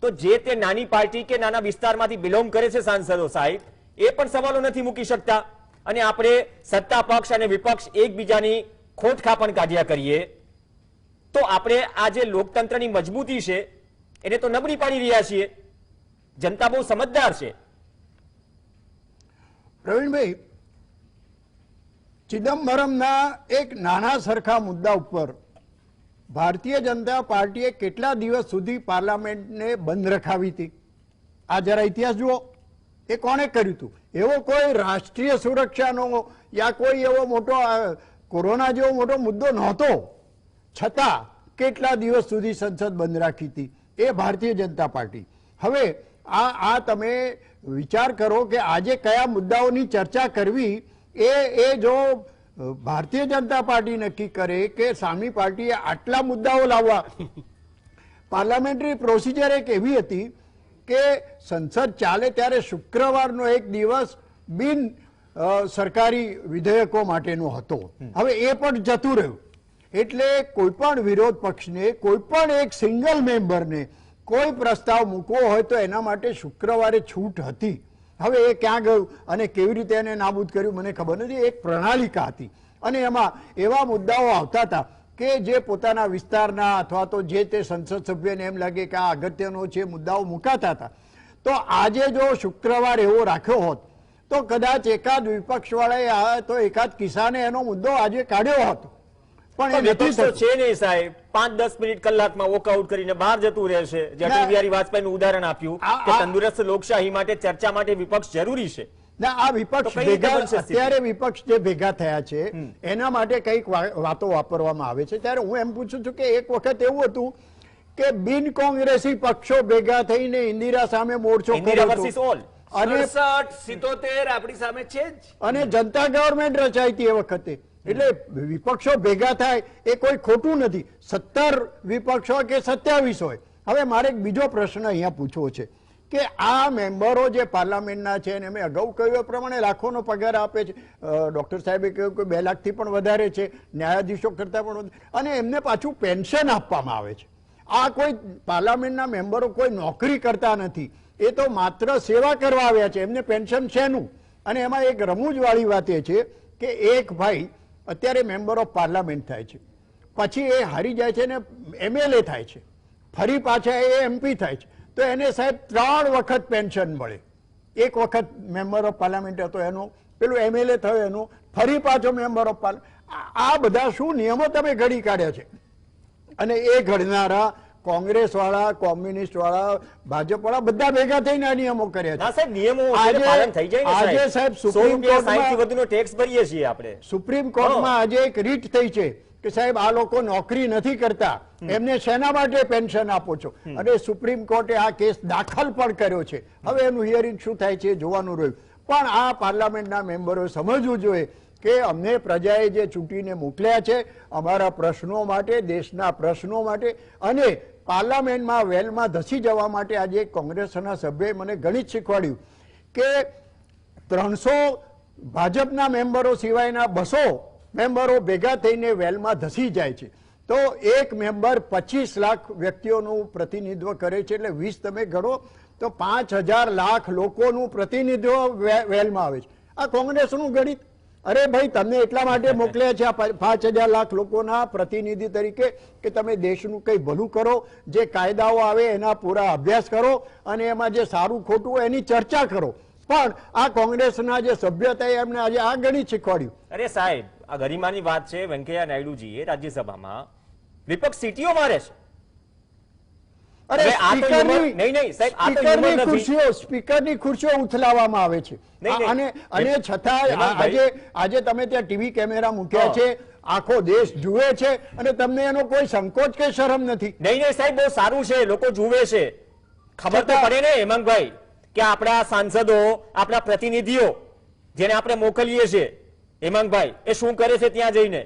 તો જે તે નાની પાર્ટી કે નાના વિસ્તારમાંથી બિલોંગ કરે છે સાંસદો સાહેબ, એ પણ સવાલો નથી મૂકી શકતા. અને આપણે સત્તા પક્ષ અને વિપક્ષ એકબીજાની ખોટખાપણ કાઢ્યા કરીએ તો આપણે આ જે લોકતંત્રની મજબૂતી છે એને તો નબળી પાડી રહ્યા છીએ. જનતા બહુ સમજદાર છે. પ્રવીણભાઈ, ચિદમ્બરમના એક નાના સરખા મુદ્દા ઉપર ભારતીય જનતા પાર્ટીએ કેટલા દિવસ સુધી પાર્લામેન્ટને બંધ રખાવી હતી? આ જરા ઇતિહાસ જુઓ. એ કોણે કર્યું હતું? એવો કોઈ રાષ્ટ્રીય સુરક્ષાનો યા કોઈ એવો મોટો કોરોના જેવો મોટો મુદ્દો નહોતો, છતાં કેટલા દિવસ સુધી સંસદ બંધ રાખી હતી? એ ભારતીય જનતા પાર્ટી. હવે આ તમે વિચાર કરો કે આજે કયા મુદ્દાઓની ચર્ચા કરવી, એ જો ભારતીય જનતા પાર્ટી નક્કી કરે કે સામી પાર્ટીએ આટલા મુદ્દાઓ લાવવા. પાર્લામેન્ટરી પ્રોસિજર એક એવી હતી કે સંસદ ચાલે ત્યારે શુક્રવારનો એક દિવસ બિન સરકારી વિધેયકો માટેનો હતો. હવે એ પણ જતું રહ્યું. એટલે કોઈ પણ વિરોધ પક્ષને, કોઈ પણ એક સિંગલ મેમ્બરને કોઈ પ્રસ્તાવ મૂકવો હોય તો એના માટે શુક્રવારે છૂટ હતી. હવે એ ક્યાં ગયું અને કેવી રીતે એને નાબૂદ કર્યું મને ખબર નથી. એક પ્રણાલિકા હતી અને એમાં એવા મુદ્દાઓ આવતા હતા કે જે પોતાના વિસ્તારના અથવા તો જે તે સંસદ સભ્યને એમ લાગે કે આ અગત્યનો છે, મુદ્દાઓ મુકાતા હતા. તો આજે જો શુક્રવાર એવો રાખ્યો હોત તો કદાચ એકાદ વિપક્ષવાળાએ તો એકાદ કિસાને એનો મુદ્દો આજે કાઢ્યો હોત. પણ એ નથી વિપક્ષ તો થતું. છે નહીં સાહેબ. 5-10 મિનિટ કલાકમાં વોકઆઉટ કરીને બહાર જતું રહેશે. જે અટલ બિહારી વાજપેયીનું ઉદાહરણ આપ્યું કે તંદુરસ્ત લોકશાહી માટે ચર્ચા માટે વિપક્ષ જરૂરી છે. ના, આ વિપક્ષ તો કઈ રીતે ભેગા બનશે સ્થિતિ? અત્યારે વિપક્ષ જે ભેગા થયા છે એના માટે કઈક વાતો વાપરવામાં આવે છે. ત્યારે હું એમ પૂછું છું કે એક વખત એવું હતું કે બિન કોંગ્રેસી પક્ષો ભેગા થઈને ઇન્દિરા સામે મોરચો ઇન્દિરા કર્યો versus હતો. all. અને 67-77 આપણી સામે છે જ. અને જનતા ગવર્મેન્ટ રચાઈ હતી એ વખતે. એટલે વિપક્ષો ભેગા થાય એ કોઈ ખોટું નથી, 17 વિપક્ષ હોય કે 27 હોય. હવે મારે એક બીજો પ્રશ્ન અહીંયા પૂછવો છે કે આ મેમ્બરો જે પાર્લામેન્ટના છે અને મેં અગાઉ કહ્યું એ પ્રમાણે લાખોનો પગાર આપે છે. ડોક્ટર સાહેબે કહ્યું કે 2 લાખથી પણ વધારે છે, ન્યાયાધીશો કરતાં પણ વધારે, અને એમને પાછું પેન્શન આપવામાં આવે છે. આ કોઈ પાર્લામેન્ટના મેમ્બરો કોઈ નોકરી કરતા નથી, એ તો માત્ર સેવા કરવા આવ્યા છે. એમને પેન્શન શેનું? અને એમાં એક રમૂજવાળી વાત એ છે કે એક ભાઈ અત્યારે મેમ્બર ઓફ પાર્લામેન્ટ થાય છે, પછી એ હારી જાય છે ને MLA થાય છે, ફરી પાછા એ MP થાય છે, તો એને સાહેબ 3 વખત પેન્શન મળે. એક વખત મેમ્બર ઓફ પાર્લામેન્ટ હતો એનો, પેલું MLA થયો એનો, ફરી પાછો મેમ્બર ઓફ પાર્લામેન્ટ. આ બધા શું નિયમો તમે ઘડી કાઢ્યા છે? અને એ ઘડનારા કોંગ્રેસ વાળા, કોમ્યુનિસ્ટ વાળા, ભાજપ વાળા બધા ભેગા થઈને આ નિયમો કર્યા છે. ના સાહેબ, નિયમો છે ને પાલન થઈ જાય ને આજે સાહેબ સુપ્રીમ 100 રૂપિયા 60 થી કોર્ટમાં વધુનો ટેક્સ ભરીએ છીએ આપણે. સુપ્રીમ કોર્ટમાં આજે એક રીટ થઈ છે કે સાહેબ આ લોકો નોકરી નથી કરતા, એમને શેના માટે પેન્શન આપો છો? અને સુપ્રીમ કોર્ટે આ કેસ દાખલ પણ કર્યો છે. હવે એનું હિયરિંગ શું થાય છે જોવાનું રહ્યું. પણ આ પાર્લામેન્ટના મેમ્બરોએ સમજવું જોઈએ કે અમને પ્રજાએ જે ચૂંટીને મોકલ્યા છે અમારા પ્રશ્નો માટે, દેશના પ્રશ્નો માટે, અને પાર્લામેન્ટમાં વેલમાં ધસી જવા માટે આજે કોંગ્રેસના સભ્યએ મને ગણિત શીખવાડ્યું કે 300 ભાજપના મેમ્બરો સિવાયના 200 મેમ્બરો ભેગા થઈને વેલમાં ધસી જાય છે. તો એક મેમ્બર 25 લાખ વ્યક્તિઓનું પ્રતિનિધિત્વ કરે છે, એટલે 20 તમે ગણો તો 5,000 લાખ લોકોનું પ્રતિનિધિત્વ વેલમાં આવે છે. આ કોંગ્રેસનું ગણિત. અરે ભાઈ, તમને એટલા માટે મોકલ્યા છે આ 5,000 લાખ લોકોના પ્રતિનિધિ તરીકે કે તમે દેશનું કંઈ ભલું કરો, જે કાયદાઓ આવે એના પૂરા અભ્યાસ કરો અને એમાં જે સારું ખોટું હોય એની ચર્ચા કરો. પણ આ કોંગ્રેસના જે સભ્ય હતા એમને આજે આ ગણિત શીખવાડ્યું. અરે સાહેબ, આ ગરિમાની વાત છે. વેંકૈયા નાયડુજીએ રાજ્યસભામાં વિપક્ષ સીટીઓ મારે છે. અરે હવે આ તો humor- નહીં, નહીં, સાહેબ, આ તો humor નથી. સ્પીકરની ખુરશીઓ ઉથલાવવામાં આવે છે. નહીં, નહીં. અને છતાં હેમંતભાઈ. આજે તમે ત્યાં ટીવી કેમેરા મૂક્યા છે, આખો દેશ જુએ છે અને તમને એનો કોઈ સંકોચ કે શરમ નથી. નહીં, નહીં સાહેબ, બહુ સારું છે, લોકો જુએ છે. ખબર તો પડે ને હેમંતભાઈ કે આપણા સાંસદો, આપણા પ્રતિનિધિઓ જેને આપણે મોકલીએ છીએ હેમંતભાઈ, એ શું કરે છે ત્યાં જઈને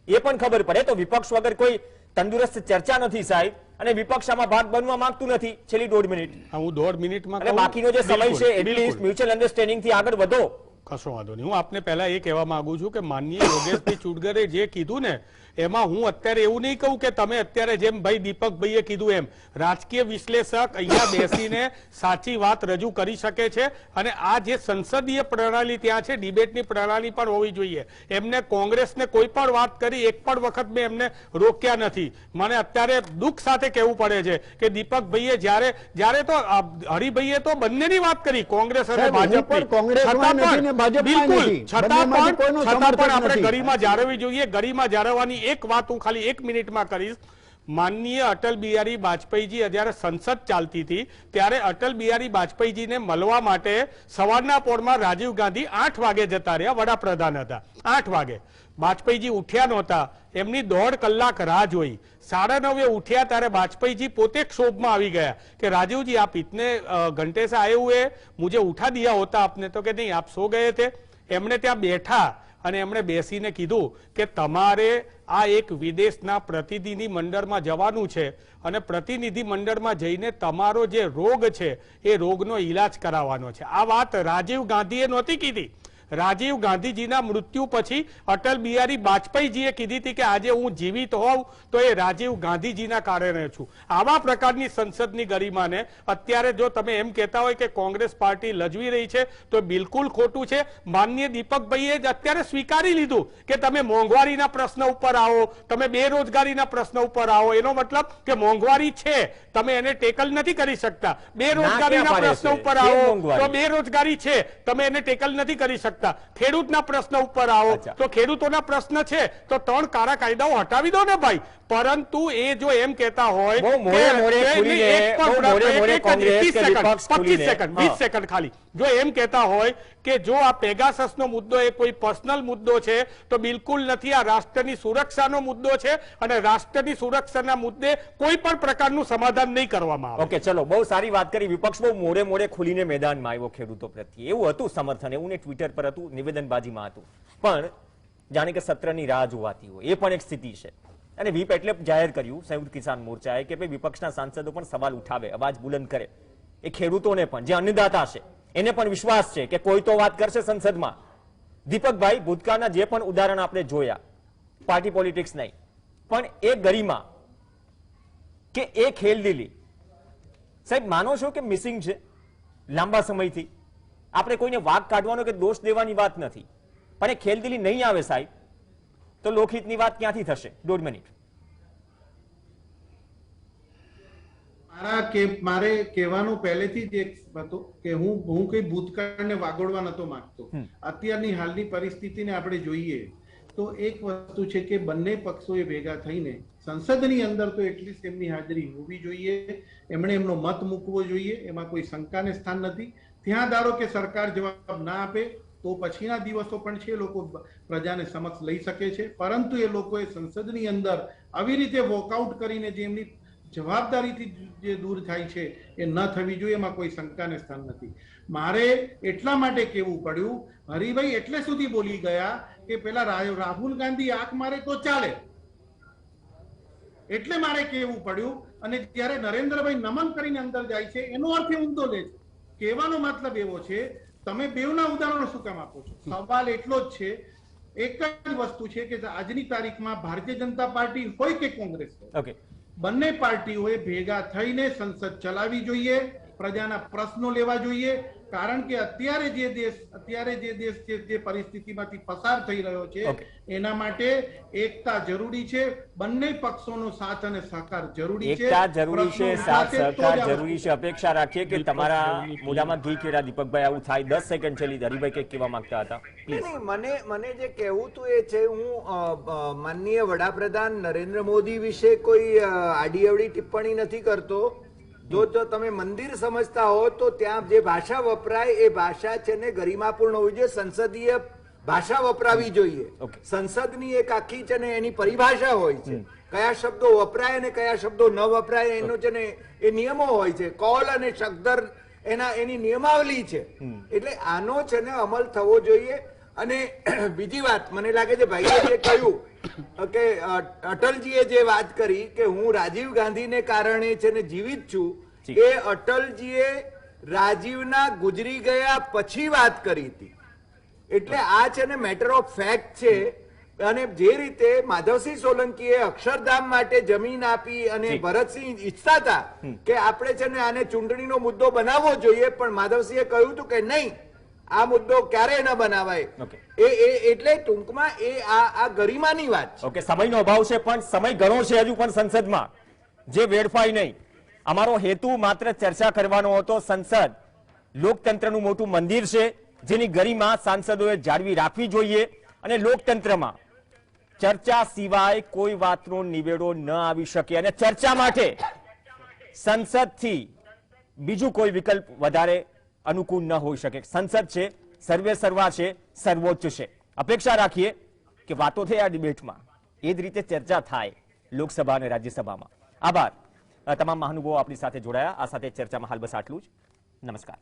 એ પણ ખબર પડે. તો વિપક્ષ વગર કોઈ તંદુરસ્ત ચર્ચા નથી સાહેબ, અને વિપક્ષ આમાં ભાગ બનવા માંગતું નથી. છેલ્લી 1.5 મિનિટ હું 1.5 મિનિટમાં અને કહું. બાકીનો જે સમય બિલકુલ, છે એટલીસ્ટ બિલકુલ. મ્યુચ્યુઅલ અન્ડરસ્ટેન્ડિંગ થી આગળ વધો. કશો વાંધો નહીં. હું આપને પહેલા એ કહેવા માંગુ છું કે માનનીય યોગેશભાઈ ચુડગરે જે કીધું ને એમાં હું અત્યારે એવું નહીં કહું કે તમે અત્યારે જેમ ભાઈ દીપકભાઈએ કીધું એમ રાજકીય વિશ્લેષક અહીંયા બેસીને સાચી વાત રજૂ કરી શકે છે. અને આ જે સંસદીય પ્રણાલી ત્યાં છે, ડિબેટની પ્રણાલી પણ હોવી જોઈએ. એમને કોંગ્રેસને કોઈ પણ વાત કરી એક પણ વખત મેં એમને રોક્યા નથી. મને અત્યારે દુઃખ સાથે કહેવું પડે છે કે દીપકભાઈએ જ્યારે તો હરિભાઈએ તો બંનેની વાત કરી, કોંગ્રેસ અને સાહેબ, હું પણ ભાજપની. કોંગ્રેસમાં નથી ને ભાજપમાં બિલકુલ, નથી. છતાં બંનેમાંથી કોઈનું પણ સમર્થન આપણે નથી. ગરિમા જાળવવી જોઈએ. ગરિમા જાળવવાની એક વાત હું ખાલી 1 મિનિટમાં કરીશ. માનનીય અટલ બિહારી વાજપેયીજી જ્યારે સંસદ ચાલતી હતી ત્યારે અટલ બિહારી વાજપેયીજીને મળવા માટે સવારના પોરમાં રાજીવ ગાંધી 8 વાગે જતા રહ્યા. વડાપ્રધાન હતા 8 વાગે. વાજપેયીજી ઉઠ્યા નહોતા, એમની 1.5 કલાક રાહ જોઈ. 9:30 ઉઠ્યા ત્યારે વાજपेयी પોતે ક્ષોભમાં આવી ગયા કે राजीव जी आप इतने घंटे से आए हुए, मुझे उठा दिया होता आपने. तो કે નહીં, આપ સો ગયે થે. એમણે ત્યાં બેઠા અને એમણે બેસીને કીધું કે તમારે આ એક વિદેશના પ્રતિનિધિ મંડળમાં જવાનું છે અને પ્રતિનિધિ મંડળમાં જઈને તમારો જે રોગ છે એ રોગનો ઈલાજ કરાવવાનો છે. આ વાત રાજીવ ગાંધીએ નહોતી કીધી. રાજીવ ગાંધીજીના મૃત્યુ પછી અટલ બિહારી વાજપેયીજીએ કીધી હતી કે આજે હું જીવિત હોઉં તો એ રાજીવ ગાંધીજીના કારણે છું. આવા પ્રકારની સંસદની ગરિમાને અત્યારે જો તમે એમ કહેતા હોય કે કોંગ્રેસ પાર્ટી લજવી રહી છે તો બિલકુલ ખોટું છે. માનનીય દીપકભાઈએ જ અત્યારે સ્વીકારી લીધું કે તમે મોંઘવારીના પ્રશ્ન ઉપર આવો, તમે બેરોજગારીના પ્રશ્ન ઉપર આવો. એનો મતલબ કે મોંઘવારી છે, તમે એને ટેકલ નથી કરી શકતા. બેરોજગારીના પ્રશ્ન ઉપર આવો તો બેરોજગારી છે, તમે એને ટેકલ નથી કરી શકતા. ખેડૂતના પ્રશ્ન ઉપર આવો તો ખેડૂતોના પ્રશ્ન છે તો 3 કાળા કાયદાઓ હટાવી દો ને ભાઈ. પરંતુ એ જો એમ કહેતા હોય કે 25 સેકન્ડ 20 સેકન્ડ ખાલી જો એમ કહેતા હોય કે જો આ પેગાસસનો મુદ્દો એ કોઈ પર્સનલ મુદ્દો છે તો બિલકુલ નથી. આ રાષ્ટ્રની સુરક્ષાનો મુદ્દો છે અને રાષ્ટ્રની સુરક્ષાના મુદ્દે કોઈ પણ પ્રકારનું સમાધાન નહીં કરવામાં આવે. ઓકે, ચલો, બહુ સારી વાત કરી. વિપક્ષ બહુ મોડે ખુલીને મેદાનમાં આવ્યો ખેડૂતો પ્રત્યે. એવું હતું સમર્થન, એવું ને ટ્વિટર પર હતું, નિવેદનબાજીમાં હતું. પણ જાણે કે સત્રની રાહ જોવાતી હોય એ પણ એક સ્થિતિ છે. અને વ્હીપ એટલે જાહેર કર્યું સંયુક્ત કિસાન મોરચાએ કે ભાઈ વિપક્ષના સાંસદો પણ સવાલ ઉઠાવે, અવાજ બુલંદ કરે. એ ખેડૂતોને પણ, જે અન્નદાતા છે એને પણ વિશ્વાસ છે કે કોઈ તો વાત કરશે સંસદમાં. દીપકભાઈ, ભૂતકાળના જે પણ ઉદાહરણ આપણે જોયા, પાર્ટી પોલિટિક્સ નહીં, પણ એ ગરિમા કે એ ખેલદિલી, સાહેબ માનો છો કે મિસિંગ છે લાંબા સમયથી? આપણે કોઈને વાક કાઢવાનો કે દોષ દેવાની વાત નથી, પણ એ ખેલદિલી નહીં આવે સાહેબ તો લોકહિતની વાત ક્યાંથી થશે? 1.5 મિનિટ. મારે કહેવાનું પહેલેથી જ એક હતું કે હું કઈ ભૂતકાળને વાગોળવા નતો માંગતો. અત્યારની હાલની પરિસ્થિતિને આપણે જોઈએ તો એક વસ્તુ છે કે બંને પક્ષોએ ભેગા થઈને સંસદની અંદર તો એટલીસ્ટ એમની હાજરી હોવી જોઈએ, એમણે એમનો મત મૂકવો જોઈએ, એમાં કોઈ શંકાને સ્થાન નથી. ત્યાં ધારો કે સરકાર જવાબ ના આપે તો પછીના દિવસો પણ છે, લોકો પ્રજાને સમક્ષ લઈ શકે છે. પરંતુ એ લોકોએ સંસદની અંદર આવી રીતે વોકઆઉટ કરીને જે એમની જવાબદારીથી જે દૂર થાય છે એ ન થવી જોઈએ, એમાં કોઈ શંકાને સ્થાન નથી. મારે એટલા માટે કહેવું પડ્યું, હરિભાઈ એટલે સુધી બોલી ગયા કે પેલા રાહુલ ગાંધી આંખ મારે તો ચાલે, એટલે મારે કહેવું પડ્યું. અને ત્યારે નરેન્દ્રભાઈ નમન કરીને અંદર જાય છે એનો અર્થ એ ઊંધો લે છે. કહેવાનો મતલબ એવો છે, તમે બેવના ઉદાહરણો શું કામ આપો છો? સવાલ એટલો જ છે, એક જ વસ્તુ છે કે આજની તારીખમાં ભારતીય જનતા પાર્ટી હોય કે કોંગ્રેસ હોય, બંને પાર્ટીઓએ ભેગા થઈને સંસદ ચલાવવી જોઈએ. પ્રજાના પ્રશ્નો લેવા જોઈએ, કારણ કે અત્યારે જે દેશ છે જે પરિસ્થિતિમાંથી પસાર થઈ રહ્યો છે એના માટે એકતા જરૂરી છે, બંને પક્ષોનો સાથ અને સહકાર જરૂરી છે, એકતા જરૂરી છે, સાથ સહકાર જરૂરી છે. અપેક્ષા રાખીએ કે તમારા મોઢામાં ઘી કેળા દીપકભાઈ આવું થાય. 10 સેકન્ડ છેલ્લી હરિભાઈ કંઈક કહેવા માંગતા હતા. મને જે કહેવું તું એ છે, હું માનનીય વડાપ્રધાન નરેન્દ્ર મોદી વિશે કોઈ આડીઅવળી ટિપ્પણી નથી કરતો. જો તમે મંદિર સમજતા હો તો ત્યાં જે ભાષા વપરાય એ ભાષા છે ને ગરિમાપૂર્ણ હોવી જોઈએ, સંસદીય ભાષા વપરાવી જોઈએ. સંસદની એક આખી છે ને એની પરિભાષા હોય છે, કયા શબ્દો વપરાય અને કયા શબ્દો ન વપરાય એનો છે ને એ નિયમો હોય છે, કોલ અને શકદર એની નિયમાવલી છે. એટલે આનો છે ને અમલ થવો જોઈએ. અને બીજી વાત મને લાગે છે ભાઈએ જે કહ્યું કે અટલજીએ જે વાત કરી કે હું રાજીવ ગાંધીને કારણે છે ને જીવિત છું, એ અટલજીએ રાજીવના ગુજરી ગયા પછી વાત કરી હતી. એટલે આ છે ને મેટર ઓફ ફેક્ટ છે. અને જે રીતે માધવસિંહ સોલંકીએ અક્ષરધામ માટે જમીન આપી અને ભરતસિંહ ઈચ્છતા હતા કે આપણે છે ને આને ચૂંટણીનો મુદ્દો બનાવવો જોઈએ, પણ માધવસિંહે કહ્યું હતું કે નહીં, આ મુદ્દો ક્યારે ન બનાવાય. એટલે ટૂંકમાં એ આ ગરિમાની વાત છે. ઓકે, સમયનો અભાવ છે, પણ સમય ઘણો છે હજુ પણ સંસદમાં, જે વેડફાય નહીં. અમારો હેતુ માત્ર ચર્ચા કરવાનો હતો. સંસદ લોકતંત્રનું મોટું મંદિર છે, જેની ગરિમા સાંસદોએ જાળવી રાખવી જોઈએ. અને લોકતંત્રમાં ચર્ચા સિવાય કોઈ વાતનો નિવેડો ન આવી શકે. અને ચર્ચા માટે સંસદથી બીજું કોઈ વિકલ્પ વધારે અનુકૂળ ન હોઈ શકે. સંસદ છે, સર્વે સર્વા છે, સર્વોચ્ચ છે. અપેક્ષા રાખીએ કે વાતો થઈ આ ડિબેટમાં એ જ રીતે ચર્ચા થાય લોકસભા અને રાજ્યસભામાં. આભાર તમામ મહાનુભાવો આપણી સાથે જોડાયા. આ સાથે ચર્ચામાં હાલ બસ આટલું જ. નમસ્કાર.